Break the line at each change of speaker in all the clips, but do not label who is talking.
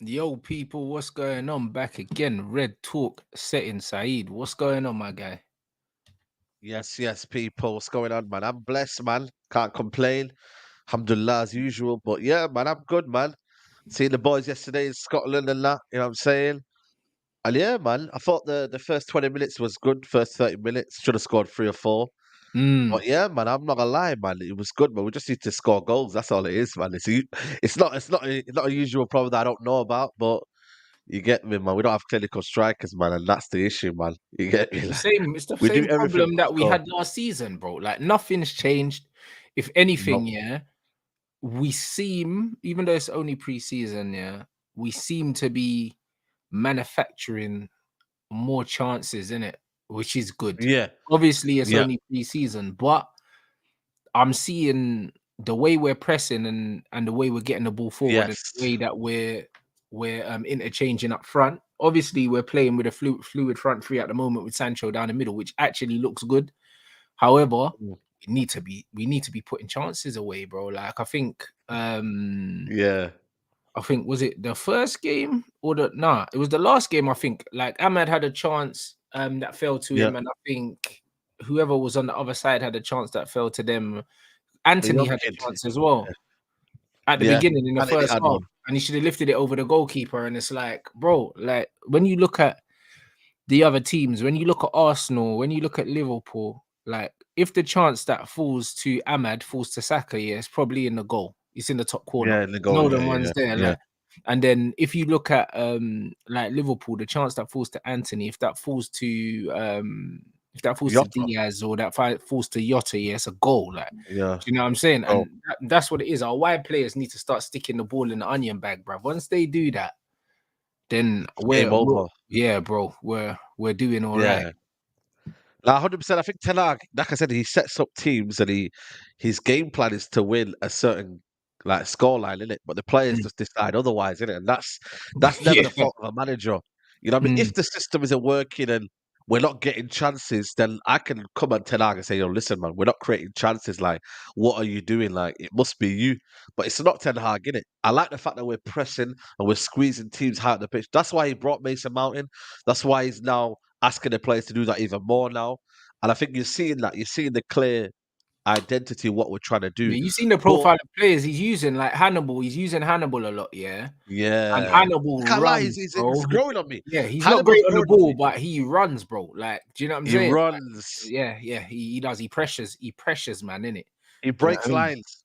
Yo, people, what's going on? Back again. Red Talk setting Saeed. What's going on, my guy?
Yes, people. What's going on, man? I'm blessed, man. Can't complain. Alhamdulillah as usual. But yeah, man, I'm good, man. Seeing the boys yesterday in Scotland and that, you know what I'm saying? And yeah, man, I thought the first 20 minutes was good. First 30 minutes, should have scored 3 or 4.
Mm.
But yeah, man, I'm not gonna lie, man. It was good, man. We just need to score goals. That's all it is, man. It's not a usual problem that I don't know about, but you get me, man. We don't have clinical strikers, man, and that's the issue, man. You get me? Like,
It's the
we do
same
everything
problem
but
that we
score.
had last season, bro. Like nothing's changed. If anything,
No.
yeah, we seem, even though it's only pre-season, yeah, we seem to be manufacturing more chances in it, which is good.
Yeah,
Obviously, it's
yeah.
only pre-season, but I'm seeing the way we're pressing and the way we're getting the ball forward and the
Yes.
way that we're interchanging up front. Obviously, we're playing with a fluid front three at the moment with Sancho down the middle, which actually looks good. However,
Mm.
we need to be putting chances away, bro. Like
Yeah.
I think was it the first game or it was the last game. I think like Ahmad had a chance that fell to
Yeah.
him, and I think whoever was on the other side had a chance that fell to them.
The
Anthony
young
had
kid.
a chance as well at the
Yeah.
beginning in the
Antony
first
had
half,
one.
and he should have lifted it over the goalkeeper. And it's like, bro, like when you look at the other teams, when you look at Arsenal, when you look at Liverpool, like if the chance that falls to Ahmad falls to Saka, yeah, it's probably in the goal. It's in the top corner.
Yeah, in the goal.
No,
Yeah,
the
yeah,
ones
yeah.
there,
Yeah.
like. And then if you look at like Liverpool, the chance that falls to Antony, if that falls to
Jota.
Diaz or falls to Jota, yeah, it's a goal. Like,
Yeah.
do you know what I'm saying?
Oh,
And that's what it is. Our wide players need to start sticking the ball in the onion bag, bro. Once they do that, then
game over.
yeah, bro, we're doing all right.
Yeah. Now, 100%. I think Ten Hag, like I said, he sets up teams and his game plan is to win a certain like scoreline, in it. But the players
Mm.
just decide otherwise, in it, and that's never the
Yeah.
fault of a manager. You know what I mean?
Mm.
If the system isn't working and we're not getting chances, then I can come on Ten Hag and say, "Yo, listen, man, we're not creating chances. Like, what are you doing? Like, it must be you." But it's not Ten Hag, in it. I like the fact that we're pressing and we're squeezing teams high at the pitch. That's why he brought Mason Mount in. That's why he's now asking the players to do that even more now. And I think you're seeing that. You're seeing the clear identity of what we're trying to do.
Yeah, you've seen the
But
profile of players he's using, like Hannibal. He's using Hannibal a lot, yeah. And
yeah, I
Hannibal
can't lie.
runs,
He's
bro.
growing on me.
Yeah, he's not
Hannibal's
great on the
growing on
ball,
me.
but he runs, bro. Like, do you know what I'm
He
saying?
runs.
Yeah, he does. He pressures, man, innit?
He
Do you know what
breaks
I mean?
lines.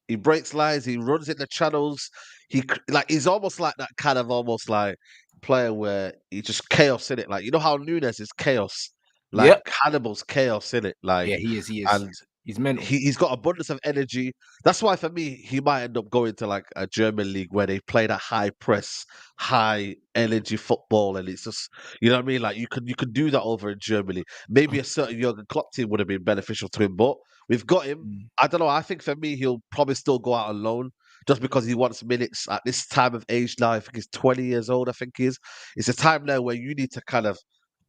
He breaks lines. He runs in the channels. He's almost like that kind of almost like player where he just chaos in it. Like you know how Nunes is chaos. Like
Yep.
Hannibal's chaos in it. Like
Yeah, he is. He is.
and
He's mental.
he's got abundance of energy. That's why for me, he might end up going to like a German league where they play that high press, high energy football, and it's just you know what I mean. Like you could do that over in Germany. Maybe a certain Jurgen Klopp team would have been beneficial to him, but we've got him.
Mm.
I don't know. I think for me, he'll probably still go out on loan just because he wants minutes at this time of age now. I think he's 20 years old. I think he is. It's a time now where you need to kind of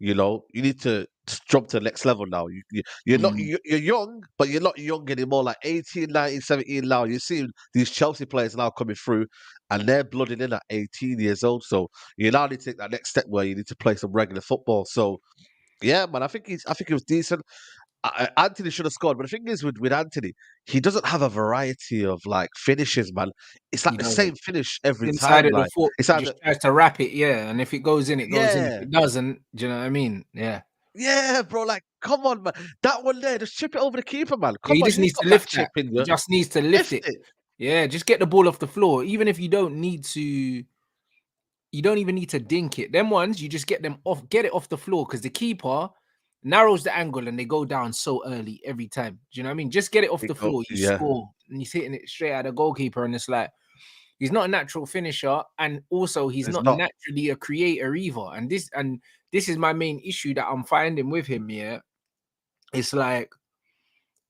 you need to jump to the next level now. You're not
Mm.
you're young, but you're not young anymore. Like 18, 19, 17 now. You see these Chelsea players now coming through and they're blooding in at 18 years old. So you now need to take that next step where you need to play some regular football. So yeah, man, I think he was decent. Anthony should have scored, but the thing is with Anthony, he doesn't have a variety of like finishes, man. It's
He
like the same
doesn't.
finish every
Inside
time.
of the
Like
foot,
it's
he
either
just tries to wrap it, yeah. And if it goes in, it goes in. If
yeah,
it doesn't, do you know what I mean? Yeah.
yeah, bro. Like, come on, man. That one there, just chip it over the keeper, man.
Yeah,
Come
he
on,
just
you ain't
needs to
got that
lift
chip
that.
in
He
you.
just needs to lift
Lift
it.
it.
Yeah, just get the ball off the floor. Even if you don't need to, you don't even need to dink it. Them ones, you just get them off, get it off the floor because the keeper narrows the angle and they go down so early every time. Do you know what I mean? Just get it off the floor. You
Yeah,
score, and he's hitting it straight at the goalkeeper, and it's like he's not a natural finisher, and also he's
it's
not
not.
naturally a creator either. And this is my main issue that I'm finding with him. Yeah, it's like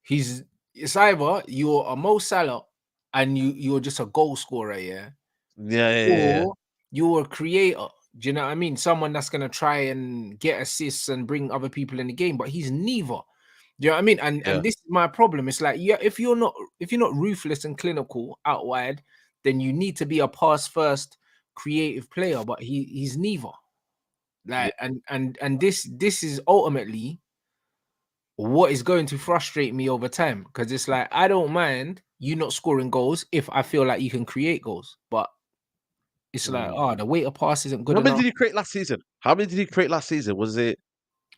it's either you're a Mo Salah and you're just a goal scorer, yeah,
Yeah, yeah, yeah, yeah.
or you're a creator. Do you know what I mean? Someone that's gonna try and get assists and bring other people in the game, but he's neither. Do you know what I mean? And
Yeah.
this is my problem. It's like, yeah, if you're not ruthless and clinical out wide, then you need to be a pass first creative player, but he's neither. Like, and this is ultimately what is going to frustrate me over time, because it's like I don't mind you not scoring goals if I feel like you can create goals, but it's like, oh, the weight of pass isn't good
How many
enough.
did he create last season? How many did he create last season? Was it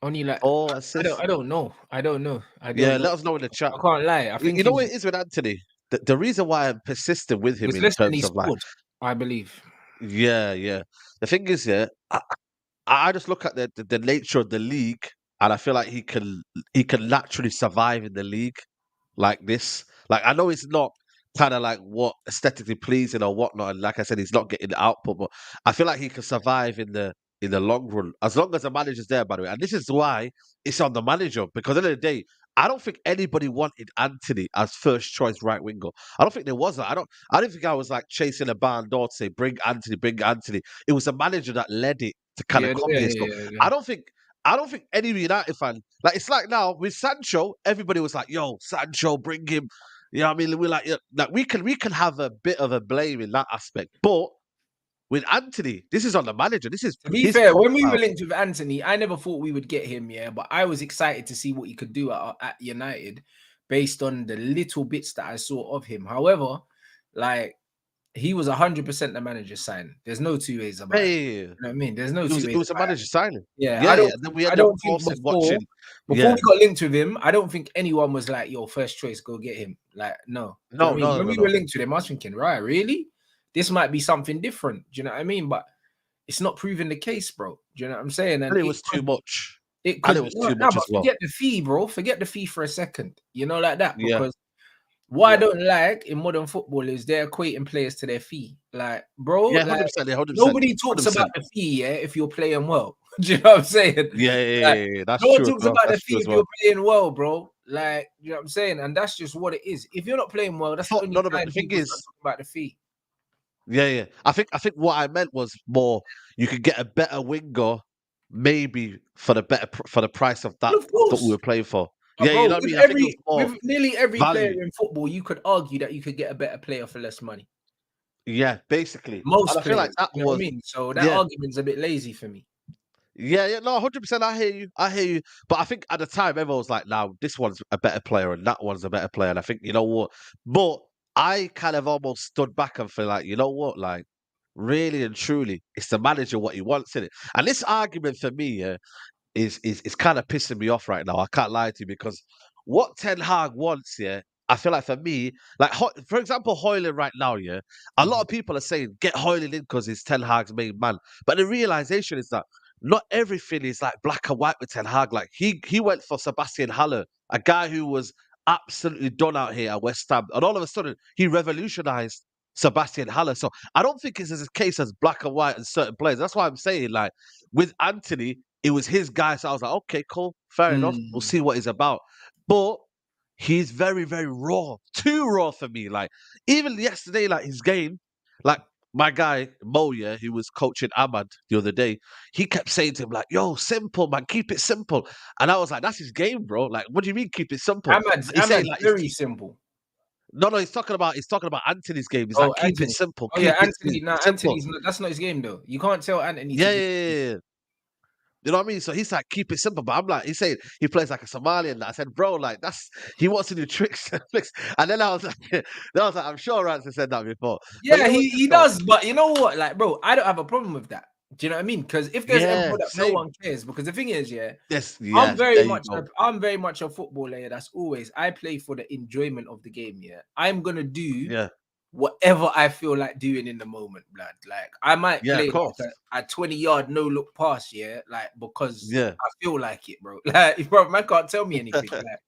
Only like
4
I
assists?
don't know. I don't know. I
Yeah,
don't know.
let us know in the chat.
I can't lie. I
You
think
know
he's
what it is with Antony? The reason why I'm persistent with him
was
in
listening. He
terms of like,
scored, I believe.
yeah. The thing is, yeah, I just look at the nature of the league, and I feel like he can naturally survive in the league like this. Like I know it's not kind of like what aesthetically pleasing or whatnot, and like I said, he's not getting the output, but I feel like he can survive in the long run as long as the manager's there. By the way, and this is why it's on the manager, because at the end of the day, I don't think anybody wanted Antony as first choice right winger. I don't think there was that. I don't think I was like chasing a barn door to say bring Antony, bring Antony. It was the manager that led it to kind of
Yeah,
come
yeah,
here.
yeah,
So
yeah, yeah.
I don't think any United fan, like it's like now with Sancho, everybody was like, "Yo, Sancho, bring him." You know what I mean? We're like, yeah, like we can have a bit of a blame in that aspect, but with Antony, this is on the manager. This is
To be
his
fair, when we were
profile.
linked with Antony, I never thought we would get him, yeah, but I was excited to see what he could do at United based on the little bits that I saw of him. However, like, he was 100% the manager's sign. There's no two ways about it.
Hey,
You know what I mean? There's no
it
two
was
ways
a
about
manager signing.
it. Yeah,
Yeah. And then we
I
ended up
don't think
pausing, watching.
before
Yeah,
we got linked with him, I don't think anyone was like, "Yo, first choice, go get him." Like, no. Do you know what I mean? When we were
no.
linked with him, I was thinking, right, really? This might be something different. Do you know what I mean? But it's not proving the case, bro. Do you know what I'm saying? And
And it was too much.
it
And
could
it was
no,
too
no,
much
but
as well.
forget the fee, bro. Forget the fee for a second. You know, like that.
Yeah,
Because what I don't like in modern football is they're equating players to their fee. Like, bro,
yeah,
like
100%, 100%,
nobody talks about
100%.
the fee, yeah, if you're playing well. Do you know what I'm saying? Like,
Yeah. That's
no one
true as
talks
well.
about the
That's true
fee
as
if you're
well.
playing well, bro. Like, you know what I'm saying? And that's just what it is. If you're not playing well, that's the only
No.
time
The thing
people start
is,
talking about the fee.
yeah. I think what I meant was more you could get a better winger, maybe for for the price of
Well, of
what we
course.
were playing for.
But
Yeah, you
bro,
know what I mean. I think it was more
with nearly every player
value.
in football, you could argue that you could get a better player for less money.
Yeah, basically, and
Most
I feel like
players,
that
you know what I
was
mean? So that
yeah.
argument's a bit lazy for me.
No, 100%. I hear you. But I think at the time, everyone was like, "Now this one's a better player, and that one's a better player." And I think you know what. But I kind of almost stood back and feel like, you know what, like really and truly, it's the manager what he wants in it. And this argument for me, yeah, is kind of pissing me off right now. I can't lie to you because what Ten Hag wants, yeah, I feel like for me, like for example, Hoyland right now, yeah, a lot
Mhm.
of people are saying get Hoyland in because he's Ten Hag's main man, but the realization is that not everything is like black and white with Ten Hag. Like he went for Sebastian Haller, a guy who was absolutely done out here at West Ham, and all of a sudden he revolutionized Sebastian Haller. So I don't think it's as a case as black and white and certain players. That's why I'm saying like with Antony, it was his guy. So I was like, okay, cool, fair enough. We'll
Mm.
see what he's about. But he's very, very raw, too raw for me. Like even yesterday, like his game, like my guy Mo, yeah, who was coaching Ahmad the other day, he kept saying to him like, "Yo, simple man, keep it simple." And I was like, "That's his game, bro. Like, what do you mean keep it simple?" He's saying
Ahmad's
like,
very simple.
no, he's talking about Anthony's game. He's
Oh,
like, keep it
Anthony.
simple,
Oh yeah,
keep it
Anthony. No,
simple.
Anthony's not, that's not his game though. You can't tell Anthony to
Yeah,
do.
yeah. You know what I mean? So he's like, keep it simple. But I'm like, he's saying he plays like a Somalian. I said, bro, like he wants to do tricks and flicks. And then I was like, I'm sure Rants has said that before. But you
Yeah,
know what it is
he
though?
does. But you know what? Like, bro, I don't have a problem with that. Do you know what I mean? Because if there's ever
Yeah,
that no
same.
one cares, because the thing is, yeah,
Yes, yeah, there you go.
I'm very much a footballer. Yeah, that's always I play for the enjoyment of the game. Yeah, I'm gonna do
Yeah,
whatever I feel like doing in the moment, blood. Like I might
yeah, of
play
course.
like a 20-yard no look pass, yeah, like because
Yeah.
I feel like it, bro. Like, bro, man can't tell me anything. Like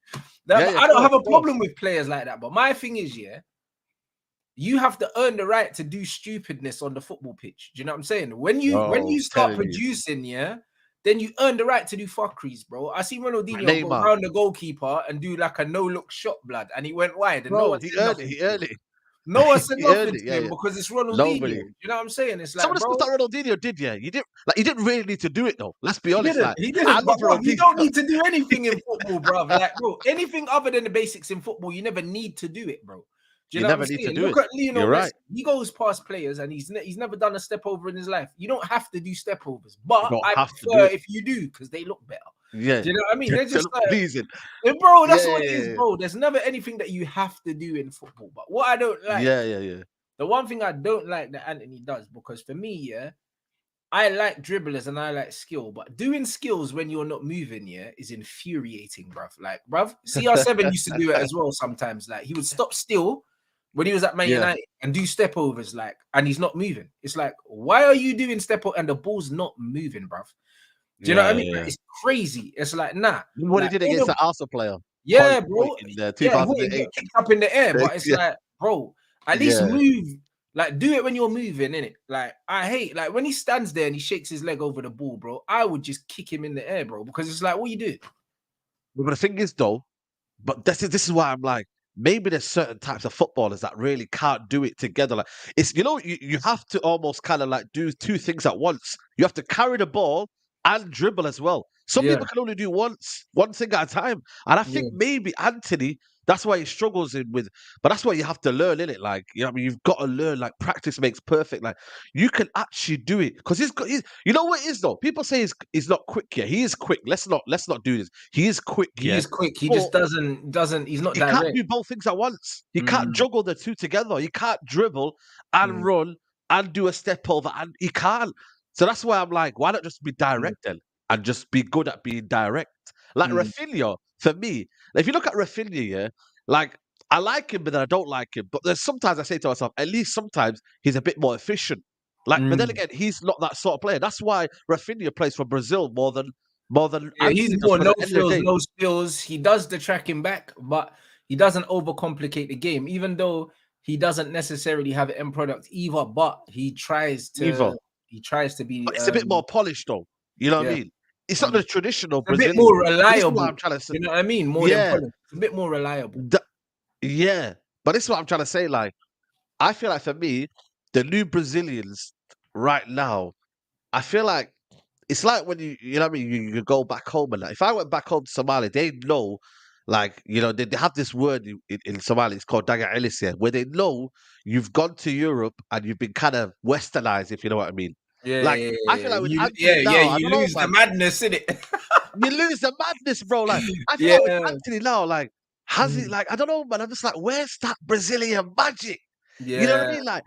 that,
Yeah,
but
yeah,
I don't have a
of course.
problem with players like that. But my thing is, yeah, you have to earn the right to do stupidness on the football pitch. Do you know what I'm saying? When
Oh,
you start
telling you.
producing, yeah, then you earn the right to do fuckeries, bro. I see Ronaldinho go
Neymar.
round the goalkeeper and do like a no-look shot, blood, and he went wide, and no
Bro,
one
he
said
earned it.
nothing
He
to
earned
him.
it.
No one said
He earned
nothing
it.
to
Yeah,
him
yeah.
because it's Ronaldinho.
Nobody.
You know what I'm saying? It's
Some
like,
of the stuff
bro,
that Ronaldinho did, yeah, you didn't really need to do it though. Let's be
he
honest.
didn't.
Like,
He
I
didn't. But
love
bro, you don't
Ronaldinho.
need to do anything in football, bro. Like, bro, anything other than the basics in football, you never need to do it, bro. Do you
You
know what I'm
never need to
saying?
do
Look
it.
at Lionel
You're
Messi.
right.
He goes past players and he's never done a step over in his life. You don't have to do step overs, but
You don't
I
have to do
prefer
it.
if you do because they look better.
Yeah.
Do you know what I mean? They're
They
just
look
like,
pleasing.
bro, that's
Yeah,
what it is,
yeah,
bro. There's never anything that you have to do in football. But what I don't like,
yeah, yeah, yeah.
the one thing I don't like that Antony does, because for me, yeah, I like dribblers and I like skill, but doing skills when you're not moving, yeah, is infuriating, bruv. Like, bruv, CR7 used to do it as well sometimes. Like, he would stop still when he was at Man
Yeah.
United and do step overs, like, and he's not moving. It's like, why are you doing step over and the ball's not moving, bruv? Do you know what I
Yeah,
mean?
yeah.
Like, it's crazy. It's like, nah.
Remember what he
Like,
did
all
against
the
the Arsenal player?
yeah,
Point
bro.
in
Yeah, what he got
2008.
kicked up in the air, but it's
Yeah,
like, bro, at least
yeah.
move. Like, do it when you're moving, innit? Like, I hate like when he stands there and he shakes his leg over the ball, bro. I would just kick him in the air, bro, because it's like, what you do?
But the thing is, though, but this is why I'm like, maybe there's certain types of footballers that really can't do it together. Like it's you have to almost kind of like do two things at once. You have to carry the ball and dribble as well. Some
Yeah,
people can only do one thing at a time. And I think
yeah,
maybe Antony, that's why he struggles in with, but that's what you have to learn, in it. Like, you know what I mean? You've got to learn, like practice makes perfect. Like you can actually do it. Because you know what it is though? People say he's not quick, yeah. He is quick. Let's not do this. He is quick,
he
yeah.
is quick. He
But
just doesn't. He's not
he can't
direct.
do both things at once. He can't
Mm,
juggle the two together. He can't dribble and
mm,
run and do a step over, and he can't. So that's why I'm like, why not just be
mm,
direct then and just be good at being direct? Like
mm.
Rafinha, for me, if you look at Rafinha, yeah, like I like him, but then I don't like him. But there's sometimes I say to myself, at least sometimes he's a bit more efficient. Like, but then
Mm.
again, he's not that sort of player. That's why Rafinha plays for Brazil more than
Yeah, he's
Antony does.
more
Because
no
at the end of
frills,
the day,
no spills. He does the tracking back, but he doesn't overcomplicate the game, even though he doesn't necessarily have an end product either. But
either.
he tries to
But
be
it's a bit more polished though. You know what I
yeah,
mean? It's not the
100%.
traditional
A bit
Brazilian.
more
But this is what
reliable.
I'm trying to say.
You know what I mean? More than
Yeah.
polished. It's a bit more reliable.
th- yeah. But this is what I'm trying to say. Like, I feel like for me, the new Brazilians right now, I feel like it's like when you know what I mean, you go back home and like, if I went back home to Somalia, they know, like, they have this word in Somali, it's called Daga Elisia, where they know you've gone to Europe and you've been kind of westernized, if you know what I mean.
Yeah,
Like,
yeah,
I
yeah.
feel like with
You
Anthony now, I
you
don't know,
lose the
man.
madness in it.
You lose the madness, bro. Like, I feel like with
Yeah.
Anthony now, like, has he,
Mm.
like, I don't know, man. I'm just like, where's that Brazilian magic? You know what I
Yeah.
mean? Like,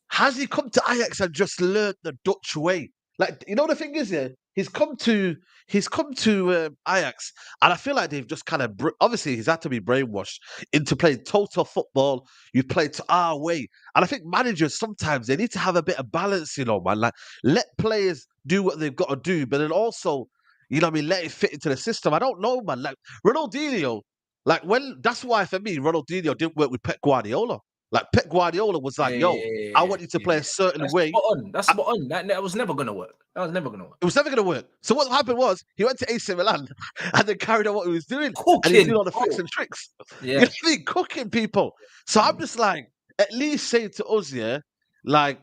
has he come to Ajax and just learned the Dutch way? Like, you know, the thing is, yeah, he's come to Ajax, and I feel like they've just kind of obviously he's had to be brainwashed into playing total football. You play to our way, and I think managers sometimes they need to have a bit of balance, man. Like, let players do what they've got to do, but then also, what I mean, let it fit into the system. I don't know, man. Like Ronaldinho, like when that's why for me, Ronaldinho didn't work with Pep Guardiola. Like Pep Guardiola was
Yeah,
like,
yeah,
"Yo,
yeah,
I
yeah,
want you to
yeah,
play a
yeah.
certain
That's
way."
spot on. That's
I-
spot on. That was never gonna work. That was never gonna work.
It was never going to work. So what happened was he went to AC Milan and then carried on what he was doing, and he was doing
Cooking,
all the flicks
bro.
and tricks. You know
Yeah.
what I mean? Cooking people. So I'm
Mm.
just like, at least say to us, yeah, like,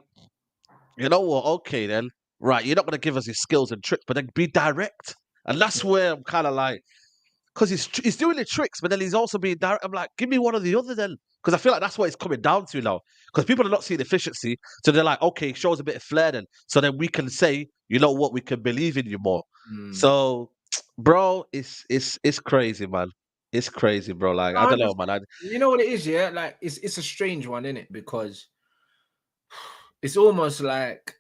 you know what? Okay, then, right? You're not going to give us your skills and tricks, but then be direct. And that's where I'm kind of like, because he's doing the tricks, but then he's also being direct. I'm like, give me one or the other then. Because I feel like that's what it's coming down to now. Because people are not seeing efficiency. So they're like, okay, show us a bit of flair then. So then we can say, you know what, we can believe in you more.
Mm.
So, bro, it's crazy, man. It's crazy, bro. Like, I don't know,
100%.
man.
You know what it is, yeah? Like it's a strange one, isn't it? Because it's almost like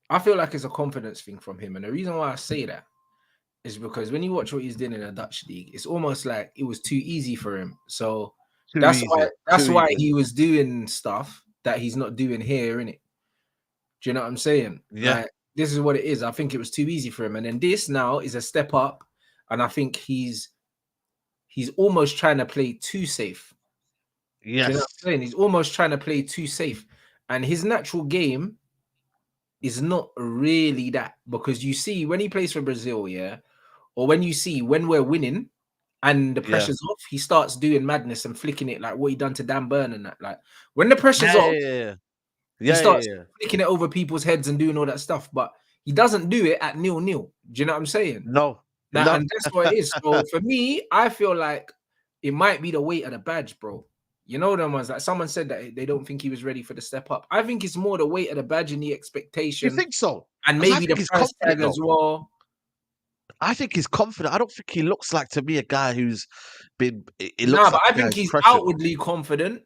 I feel like it's a confidence thing from him. And the reason why I say that is because when you watch what he's doing in the Dutch league, it's almost like it was too easy for him. So
Too easy.
that's
Too
why
easy.
he was doing stuff that he's not doing here, innit? Do you know what I'm saying?
Yeah.
Like this is what it is. I think it was too easy for him. And then this now is a step up. And I think he's almost trying to play too safe. Do you know what
Yes.
I'm saying? He's almost trying to play too safe. And his natural game is not really that because you see when he plays for Brazil, yeah, or when you see when we're winning and the
Yeah.
pressure's off, he starts doing madness and flicking it like what he done to Dan Burn and that. Like when the pressure's
Yeah,
off,
yeah, yeah.
he
Yeah, yeah,
starts
yeah.
flicking it over people's heads and doing all that stuff, but he doesn't do it at 0-0. Do you know what I'm saying?
No.
Now,
No.
and that's what it is. So for me, I feel like it might be the weight of the badge, bro. You know them ones that someone said that they don't think he was ready for the step up. I think it's more the weight of the badge and the
You
expectation,
think so?
and
Because I
maybe
think
the
he's
price
confident
tag
though.
as well.
I think he's confident. I don't think he looks like to me a guy who's been. It
Nah,
looks
but
like
I
a guy
think
who's
he's
pressured.
outwardly confident,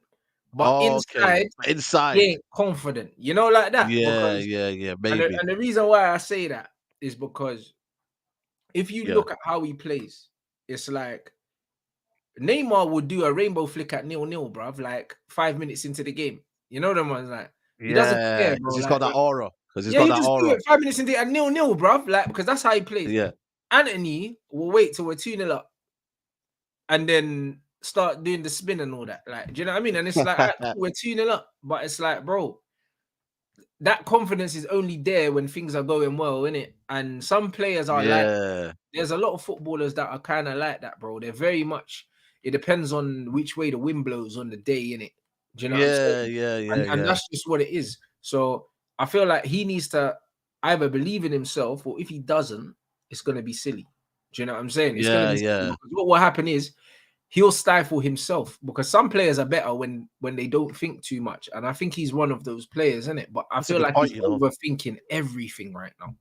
but
Oh, okay.
inside
But
he
inside,
ain't confident. You know, like that.
yeah,
Because
yeah, yeah,
and the,
maybe.
and the reason why I say that is because if you
Yeah,
look at how he plays, it's like Neymar would do a rainbow flick at 0-0, bruv, like 5 minutes into the game. You know them ones like he doesn't
yeah.
care,
Because
bro.
he's got
Like
that aura. Because he's
yeah,
got
he
that
just do
aura.
it 5 minutes into it at 0-0, bruv. Like because that's how he plays.
Yeah,
Antony will wait till we're 2-0 up and then start doing the spin and all that. Like, do you know what I mean? And it's like, all right, cool, we're 2-0 up, but it's like, bro, that confidence is only there when things are going well, innit? And some players are like,
yeah,
there's a lot of footballers that are kind of like that, bro. They're very much, it depends on which way the wind blows on the day, innit? Do you know what I'm
yeah,
saying?
yeah, yeah,
And
yeah,
that's just what it is. So I feel like he needs to either believe in himself, or if he doesn't, it's going to be silly. Do you know what I'm saying? It's going to
yeah,
be silly
yeah.
because what will happen is he'll stifle himself, because some players are better when they don't think too much. And I think he's one of those players, isn't it? But I
That's a
feel
good
like
point,
he's
you know.
overthinking everything right now.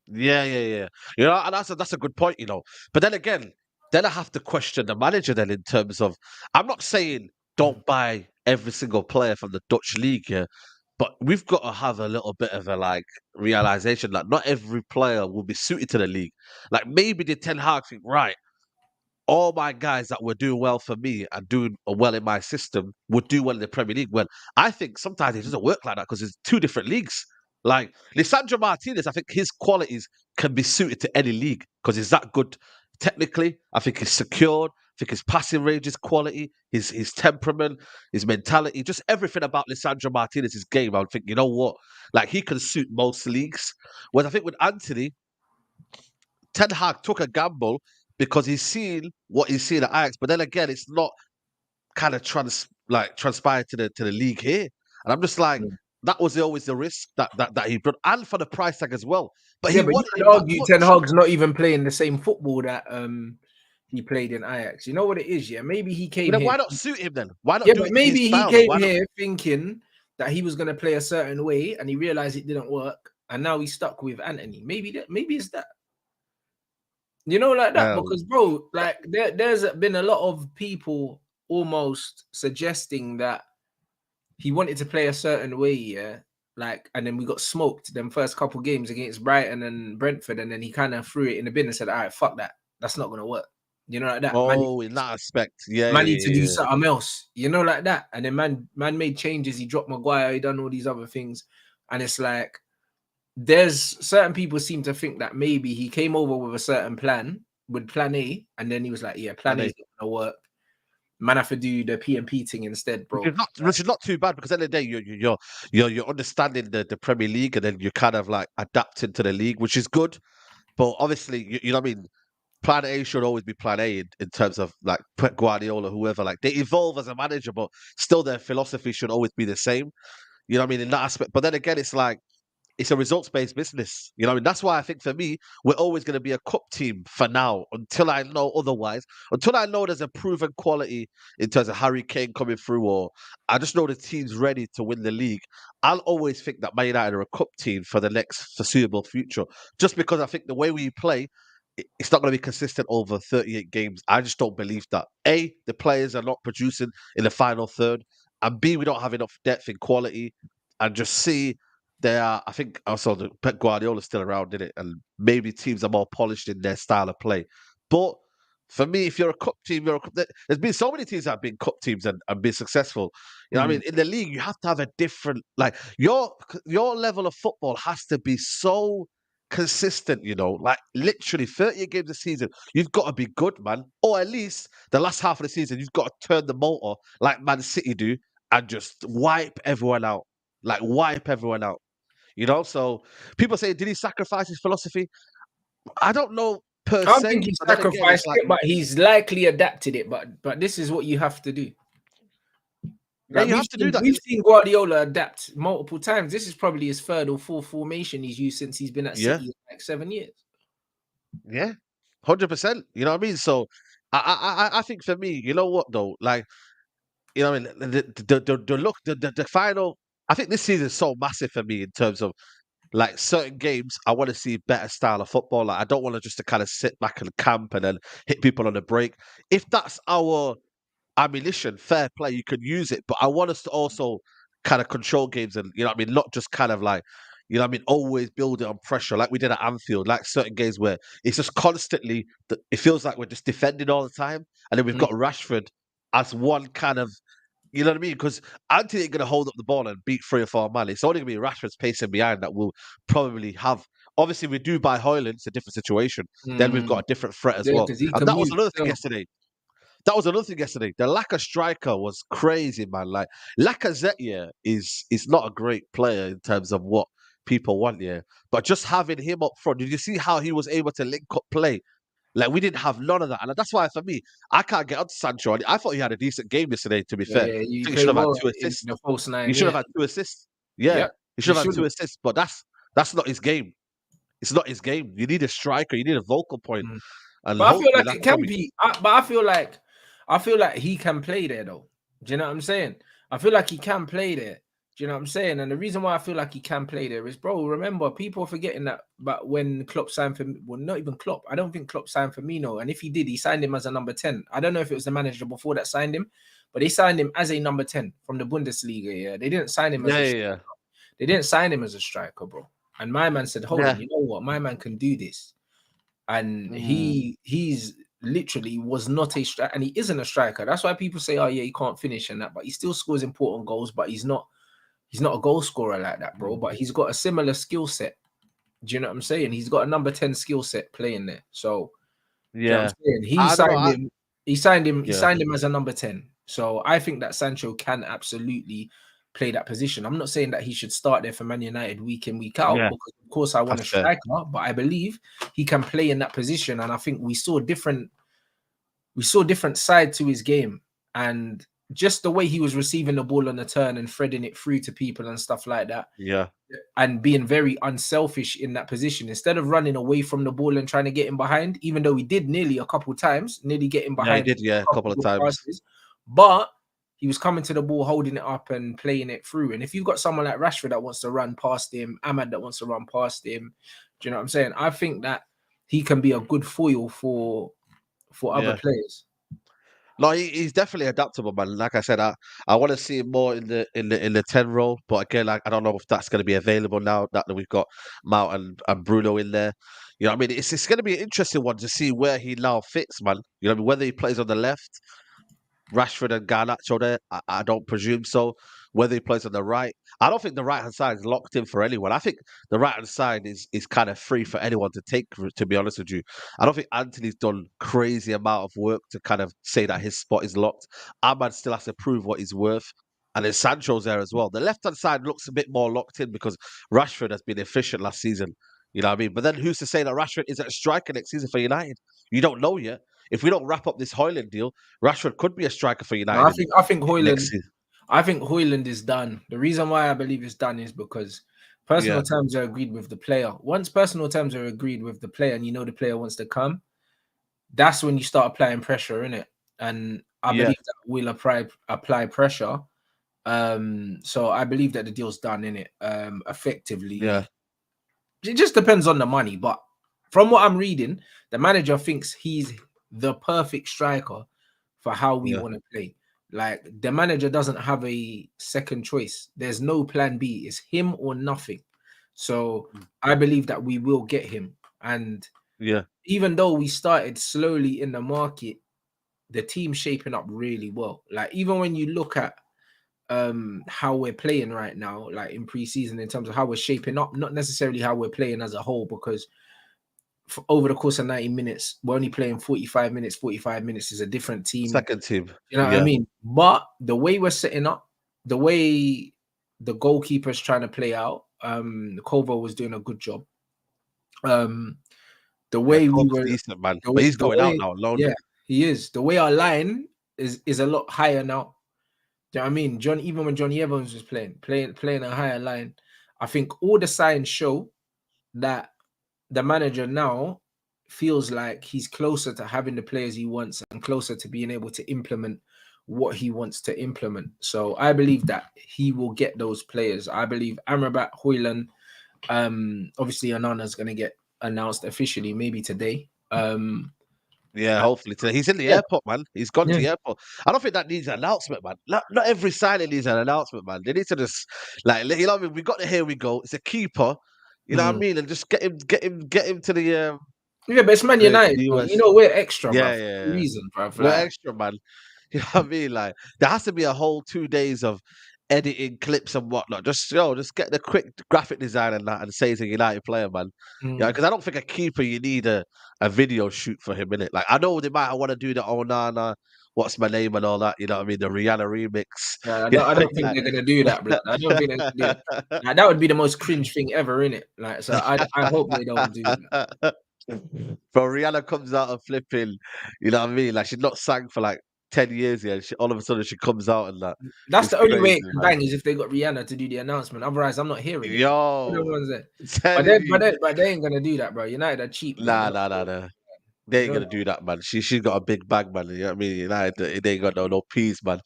Yeah, yeah, yeah. You know, and that's a good point, you know. But then again, then I have to question the manager then in terms of I'm not saying don't buy every single player from the Dutch league here, but we've got to have a little bit of a like realization that not every player will be suited to the league. Like maybe the Ten Hag think, right, all my guys that were doing well for me and doing well in my system would do well in the Premier League. Well, I think sometimes it doesn't work like that because it's two different leagues. Like Lisandro Martinez, I think his qualities can be suited to any league because he's that good technically. I think he's secured. I think his passing range is quality, his temperament, his mentality, just everything about Lisandro Martinez's game. I would think, you know what? Like he can suit most leagues. Whereas I think with Antony, Ten Hag took a gamble because he's seen what he's seen at Ajax, but then again, it's not kind of transpired to the league here, and I'm just like,
Mm.
that was always the risk that he brought, and for the price tag as well. But he
Yeah, but you
wanted
could
him that
argue Ten
much.
Hag's not even playing the same football that he played in Ajax. You know what it is, yeah? Maybe he
But
came
then
here.
why not suit him then? Why not
Yeah,
do
but
it to his
maybe he
style then?
came
Why not?
here thinking that he was going to play a certain way, and he realized it didn't work, and now he's stuck with Antony. Maybe it's that. You know, like that,
Um,
because bro, like there's been a lot of people almost suggesting that he wanted to play a certain way, yeah. Like, and then we got smoked them first couple games against Brighton and Brentford, and then he kind of threw it in the bin and said, "All right, fuck that. That's not gonna work." You know, like that.
oh, in that aspect, yeah,
Man
yeah,
need to do
yeah, yeah.
something else. You know, like that. And then man made changes. He dropped Maguire. He done all these other things, and it's like there's certain people seem to think that maybe he came over with a certain plan, with plan A, and then he was like, "Yeah, plan
And
A is not gonna work. Man, have to do the PMP thing instead, bro."
which is not too bad because at the end of the day you're understanding the Premier League and then you're kind of like adapting to the league, which is good. But obviously, you know what I mean. Plan A should always be Plan A in terms of like Pep Guardiola, whoever. Like they evolve as a manager, but still their philosophy should always be the same. You know what I mean in that aspect. But then again, it's like it's a results-based business. You know what I mean? That's why I think for me, we're always going to be a cup team for now until I know otherwise. Until I know there's a proven quality in terms of Harry Kane coming through, or I just know the team's ready to win the league. I'll always think that Man United are a cup team for the next foreseeable future, just because I think the way we play, it's not going to be consistent over 38 games. I just don't believe that. A, the players are not producing in the final third, and B, we don't have enough depth in quality, and just C, they are. I think also the Pep Guardiola's still around, in it, and maybe teams are more polished in their style of play. But for me, if you're a cup team, there's been so many teams that have been cup teams and been successful. You know what I
Mm.
mean? In the league, you have to have a different like your level of football has to be so consistent, you know, like literally 30 games a season, you've got to be good, man. Or at least the last half of the season, you've got to turn the motor like Man City do and just wipe everyone out. Like wipe everyone out. You know, so people say, did he sacrifice his philosophy? I don't know per
I don't think
se,
he
but then again, it's
sacrificed
like,
it, but he's likely adapted it. But this is what you have to do.
yeah,
Like
you have to do that.
we've seen Guardiola adapt multiple times. This is probably his third or fourth formation he's used since he's been at
Yeah,
City in like 7 years.
yeah, 100%. You know what I mean? So I think for me, you know what though, like you know, what I mean, the final. I think this season is so massive for me in terms of like certain games. I want to see better style of football. Like I don't want to just to kind of sit back and camp and then hit people on the break. If that's our ammunition, fair play, you can use it. But I want us to also kind of control games and, you know what I mean, not just kind of like, you know what I mean, always build it on pressure like we did at Anfield, like certain games where it's just constantly, it feels like we're just defending all the time. And then we've got Rashford as one kind of, you know what I mean? Because Antony ain't going to hold up the ball and beat 3 or 4 man. It's only going to be Rashford's pacing behind that will probably have. Obviously, we do buy Hoyland, it's a different situation. Then we've got a different threat as
Yeah,
well.
because he
And
can
that was
move.
another thing yesterday. That was another thing yesterday. The lack of striker was crazy, man. Like Lacazette, yeah, is not a great player in terms of what people want, yeah. But just having him up front, did you see how he was able to link up play? Like we didn't have none of that, and that's why for me, I can't get onto Sancho. I thought he had a decent game yesterday. To be
Yeah,
fair,
yeah,
I
you
think he should
played
have had
well
2 assists.
in the false
He
nine.
should
Yeah,
have had 2 assists. Yeah,
yeah,
he
he
should have had
should
two
have.
assists. But that's not his game. It's not his game. You need a striker. You need a vocal point, and
But I feel
hopefully
like
that's
it can
coming.
be. But I feel like he can play there though. Do you know what I'm saying? I feel like he can play there. Do you know what I'm saying? And the reason why I feel like he can play there is, bro, remember, people are forgetting that. But when Klopp signed for, well, not even Klopp. I don't think Klopp signed for Mino. And if he did, he signed him as a number 10. I don't know if it was the manager before that signed him, but they signed him as a number 10 from the Bundesliga. Yeah, they didn't sign him as
Yeah,
a.
yeah,
They didn't sign him as a striker, bro. And my man said, "Hold on,
yeah.
you know what? My man can do this." And
Mm,
he's literally was not a striker, and he isn't a striker. That's why people say, "Oh yeah, he can't finish and that," but he still scores important goals. But he's not a goal scorer like that, bro.
mm.
But he's got a similar skill set. Do you know what I'm saying? He's got a number 10 skill set playing there. So do you know what
Yeah,
I'm saying? He
I don't know.
signed him. He signed him. He
Yeah,
signed him as a number 10. So I think that Sancho can absolutely play that position. I'm not saying that he should start there for Man United week in, week out,
yeah,
because of course I want a
that's fair.
striker, but I believe he can play in that position. And I think we saw different side to his game. And just the way he was receiving the ball on the turn and threading it through to people and stuff like that,
Yeah,
and being very unselfish in that position instead of running away from the ball and trying to get him behind, even though he did nearly a couple times, nearly getting
yeah, he
behind
did. Yeah, a
a couple
couple of
good
times.
passes, but he was coming to the ball, holding it up and playing it through. And if you've got someone like Rashford that wants to run past him, Ahmad that wants to run past him, do you know what I'm saying? I think that he can be a good foil for other
Yeah.
players.
No, he's definitely adaptable, man. Like I said, I want to see him more in the 10 role, but again, like I don't know if that's going to be available now that we've got Mount and Bruno in there. You know what I mean? It's going to be an interesting one to see where he now fits, man. You know what I mean? Whether he plays on the left, Rashford and Garnacho there, I don't presume so. Whether he plays on the right, I don't think the right hand side is locked in for anyone. I think the right hand side is kind of free for anyone to take. To be honest with you, I don't think Anthony's done crazy amount of work to kind of say that his spot is locked. Ahmad still has to prove what he's worth. And then Sancho's there as well. The left hand side looks a bit more locked in because Rashford has been efficient last season. You know what I mean? But then who's to say that Rashford isn't a striker next season for United? You don't know yet. If we don't wrap up this Hoyland deal, Rashford could be a striker for
No,
United
I think
next
Hoyland.
season.
I think Hoyland is done. The reason why I believe it's done is because personal
Yeah,
terms are agreed with the player. Once personal terms are agreed with the player and you know the player wants to come, that's when you start applying pressure in it. And I
yeah,
believe that we'll apply pressure. So I believe that the deal's done in it.
yeah,
Effectively, it just depends on the money. But from what I'm reading, the manager thinks he's the perfect striker for how we
yeah,
want to play. Like the manager doesn't have a second choice. There's no plan B. It's him or nothing. So I believe that we will get him. And
yeah,
even though we started slowly in the market, the team's shaping up really well. Like even when you look at how we're playing right now, like in preseason, in terms of how we're shaping up, not necessarily how we're playing as a whole, because over the course of 90 minutes, we're only playing 45 minutes. 45 minutes is a different team.
second team.
You know what I
Yeah,
mean? But the way we're setting up, the way the goalkeeper's trying to play out, Kovo was doing a good job. Um, the
yeah,
way we
Cole's
were,
decent, man. But he's
the
going out
way,
now alone.
yeah, he is. The way our line is a lot higher now. Do you know what I mean? Even when Johnny Evans was playing a higher line, I think all the signs show that the manager now feels like he's closer to having the players he wants and closer to being able to implement what he wants to implement. So I believe that he will get those players. I believe Amrabat, Højlund, obviously Onana's going to get announced officially maybe today.
Yeah, hopefully today. He's in the
Yeah,
airport, man. He's gone to
yeah.
the airport. I don't think that needs an announcement, man. Not every signing needs an announcement, man. They need to just like you know what I mean. We got the here we go. It's a keeper, you know what I
Mm.
mean, and just get him to
Yeah, but it's Man
the
United, bro. You
US.
know we're extra, bro.
Yeah,
For
yeah,
no
yeah.
reason, bro.
We're
Like,
extra, man. You know what I mean? Like there has to be a whole 2 days of editing clips and whatnot. Just get the quick graphic design and that, and say he's a United player, man. Yeah,
mm.
because I don't think a keeper you need a video shoot for him in it. Like I know they might want to do the Onana, what's my name and all that. You know what I mean? The Rihanna remix. You know
I
what
don't think they're gonna do that, blood. I don't think they're gonna do that.
I
Like, that would be the most cringe thing ever, in it. Like, so I hope they don't do that.
mean? Bro, Rihanna comes out and flipping, you know what I mean? Like she's not sang for like 10 years yet. All of a sudden she comes out and that.
That's
It's
the only way
crazy,
it can
man.
bang is if they got Rihanna to do the announcement. Otherwise, I'm not hearing it. They're the
Yo,
ones that-
telling you.
but they ain't gonna do that, bro. United are cheap, blood.
Nah, nah, nah, nah. They
They
ain't
don't.
gonna do that, man. She's got a big bag, man. You know what I mean? United, they ain't got no peas, man.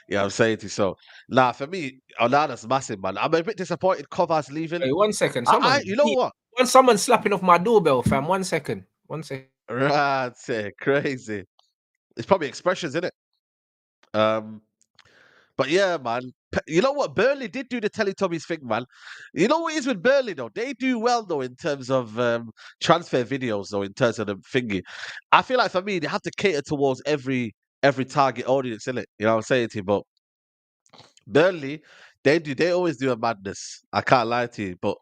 You know what I'm saying to you? So, nah, for me, Onana's massive, man. I'm a bit disappointed Kovacs leaving.
Hey, 1 second.
You know what?
Someone's slapping off my doorbell, fam. 1 second. 1 second.
Right, crazy. It's probably expressions, isn't it? Um, But yeah, man. You know what? Burnley did do the Teletubbies thing, man. You know what it is with Burnley though? They do well though in terms of transfer videos though, in terms of the thingy. I feel like for me, they have to cater towards every target audience, innit? You know what I'm saying to you? But Burnley, they always do a madness. I can't lie to you. But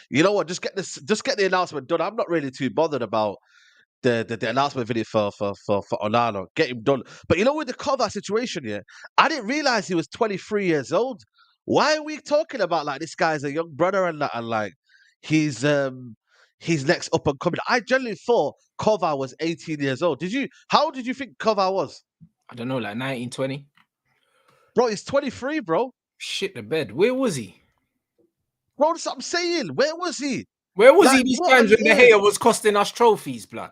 you know what? Just get the announcement done. I'm not really too bothered about the announcement video for Onana, get him done. But you know, with the cover situation, yeah, I didn't realize he was 23 years old. Why are we talking about like this guy's a young brother and that, and like he's next up and coming? I generally thought Kovar was 18 years old. How did you think Kovar was?
I don't know, like 1920.
Bro, he's 23, bro.
Shit the bed. Where was he?
Bro, that's what I'm saying. Where was he?
Where was he
Like,
these
what
times
on
when the
earth?
hair was costing us trophies, blood?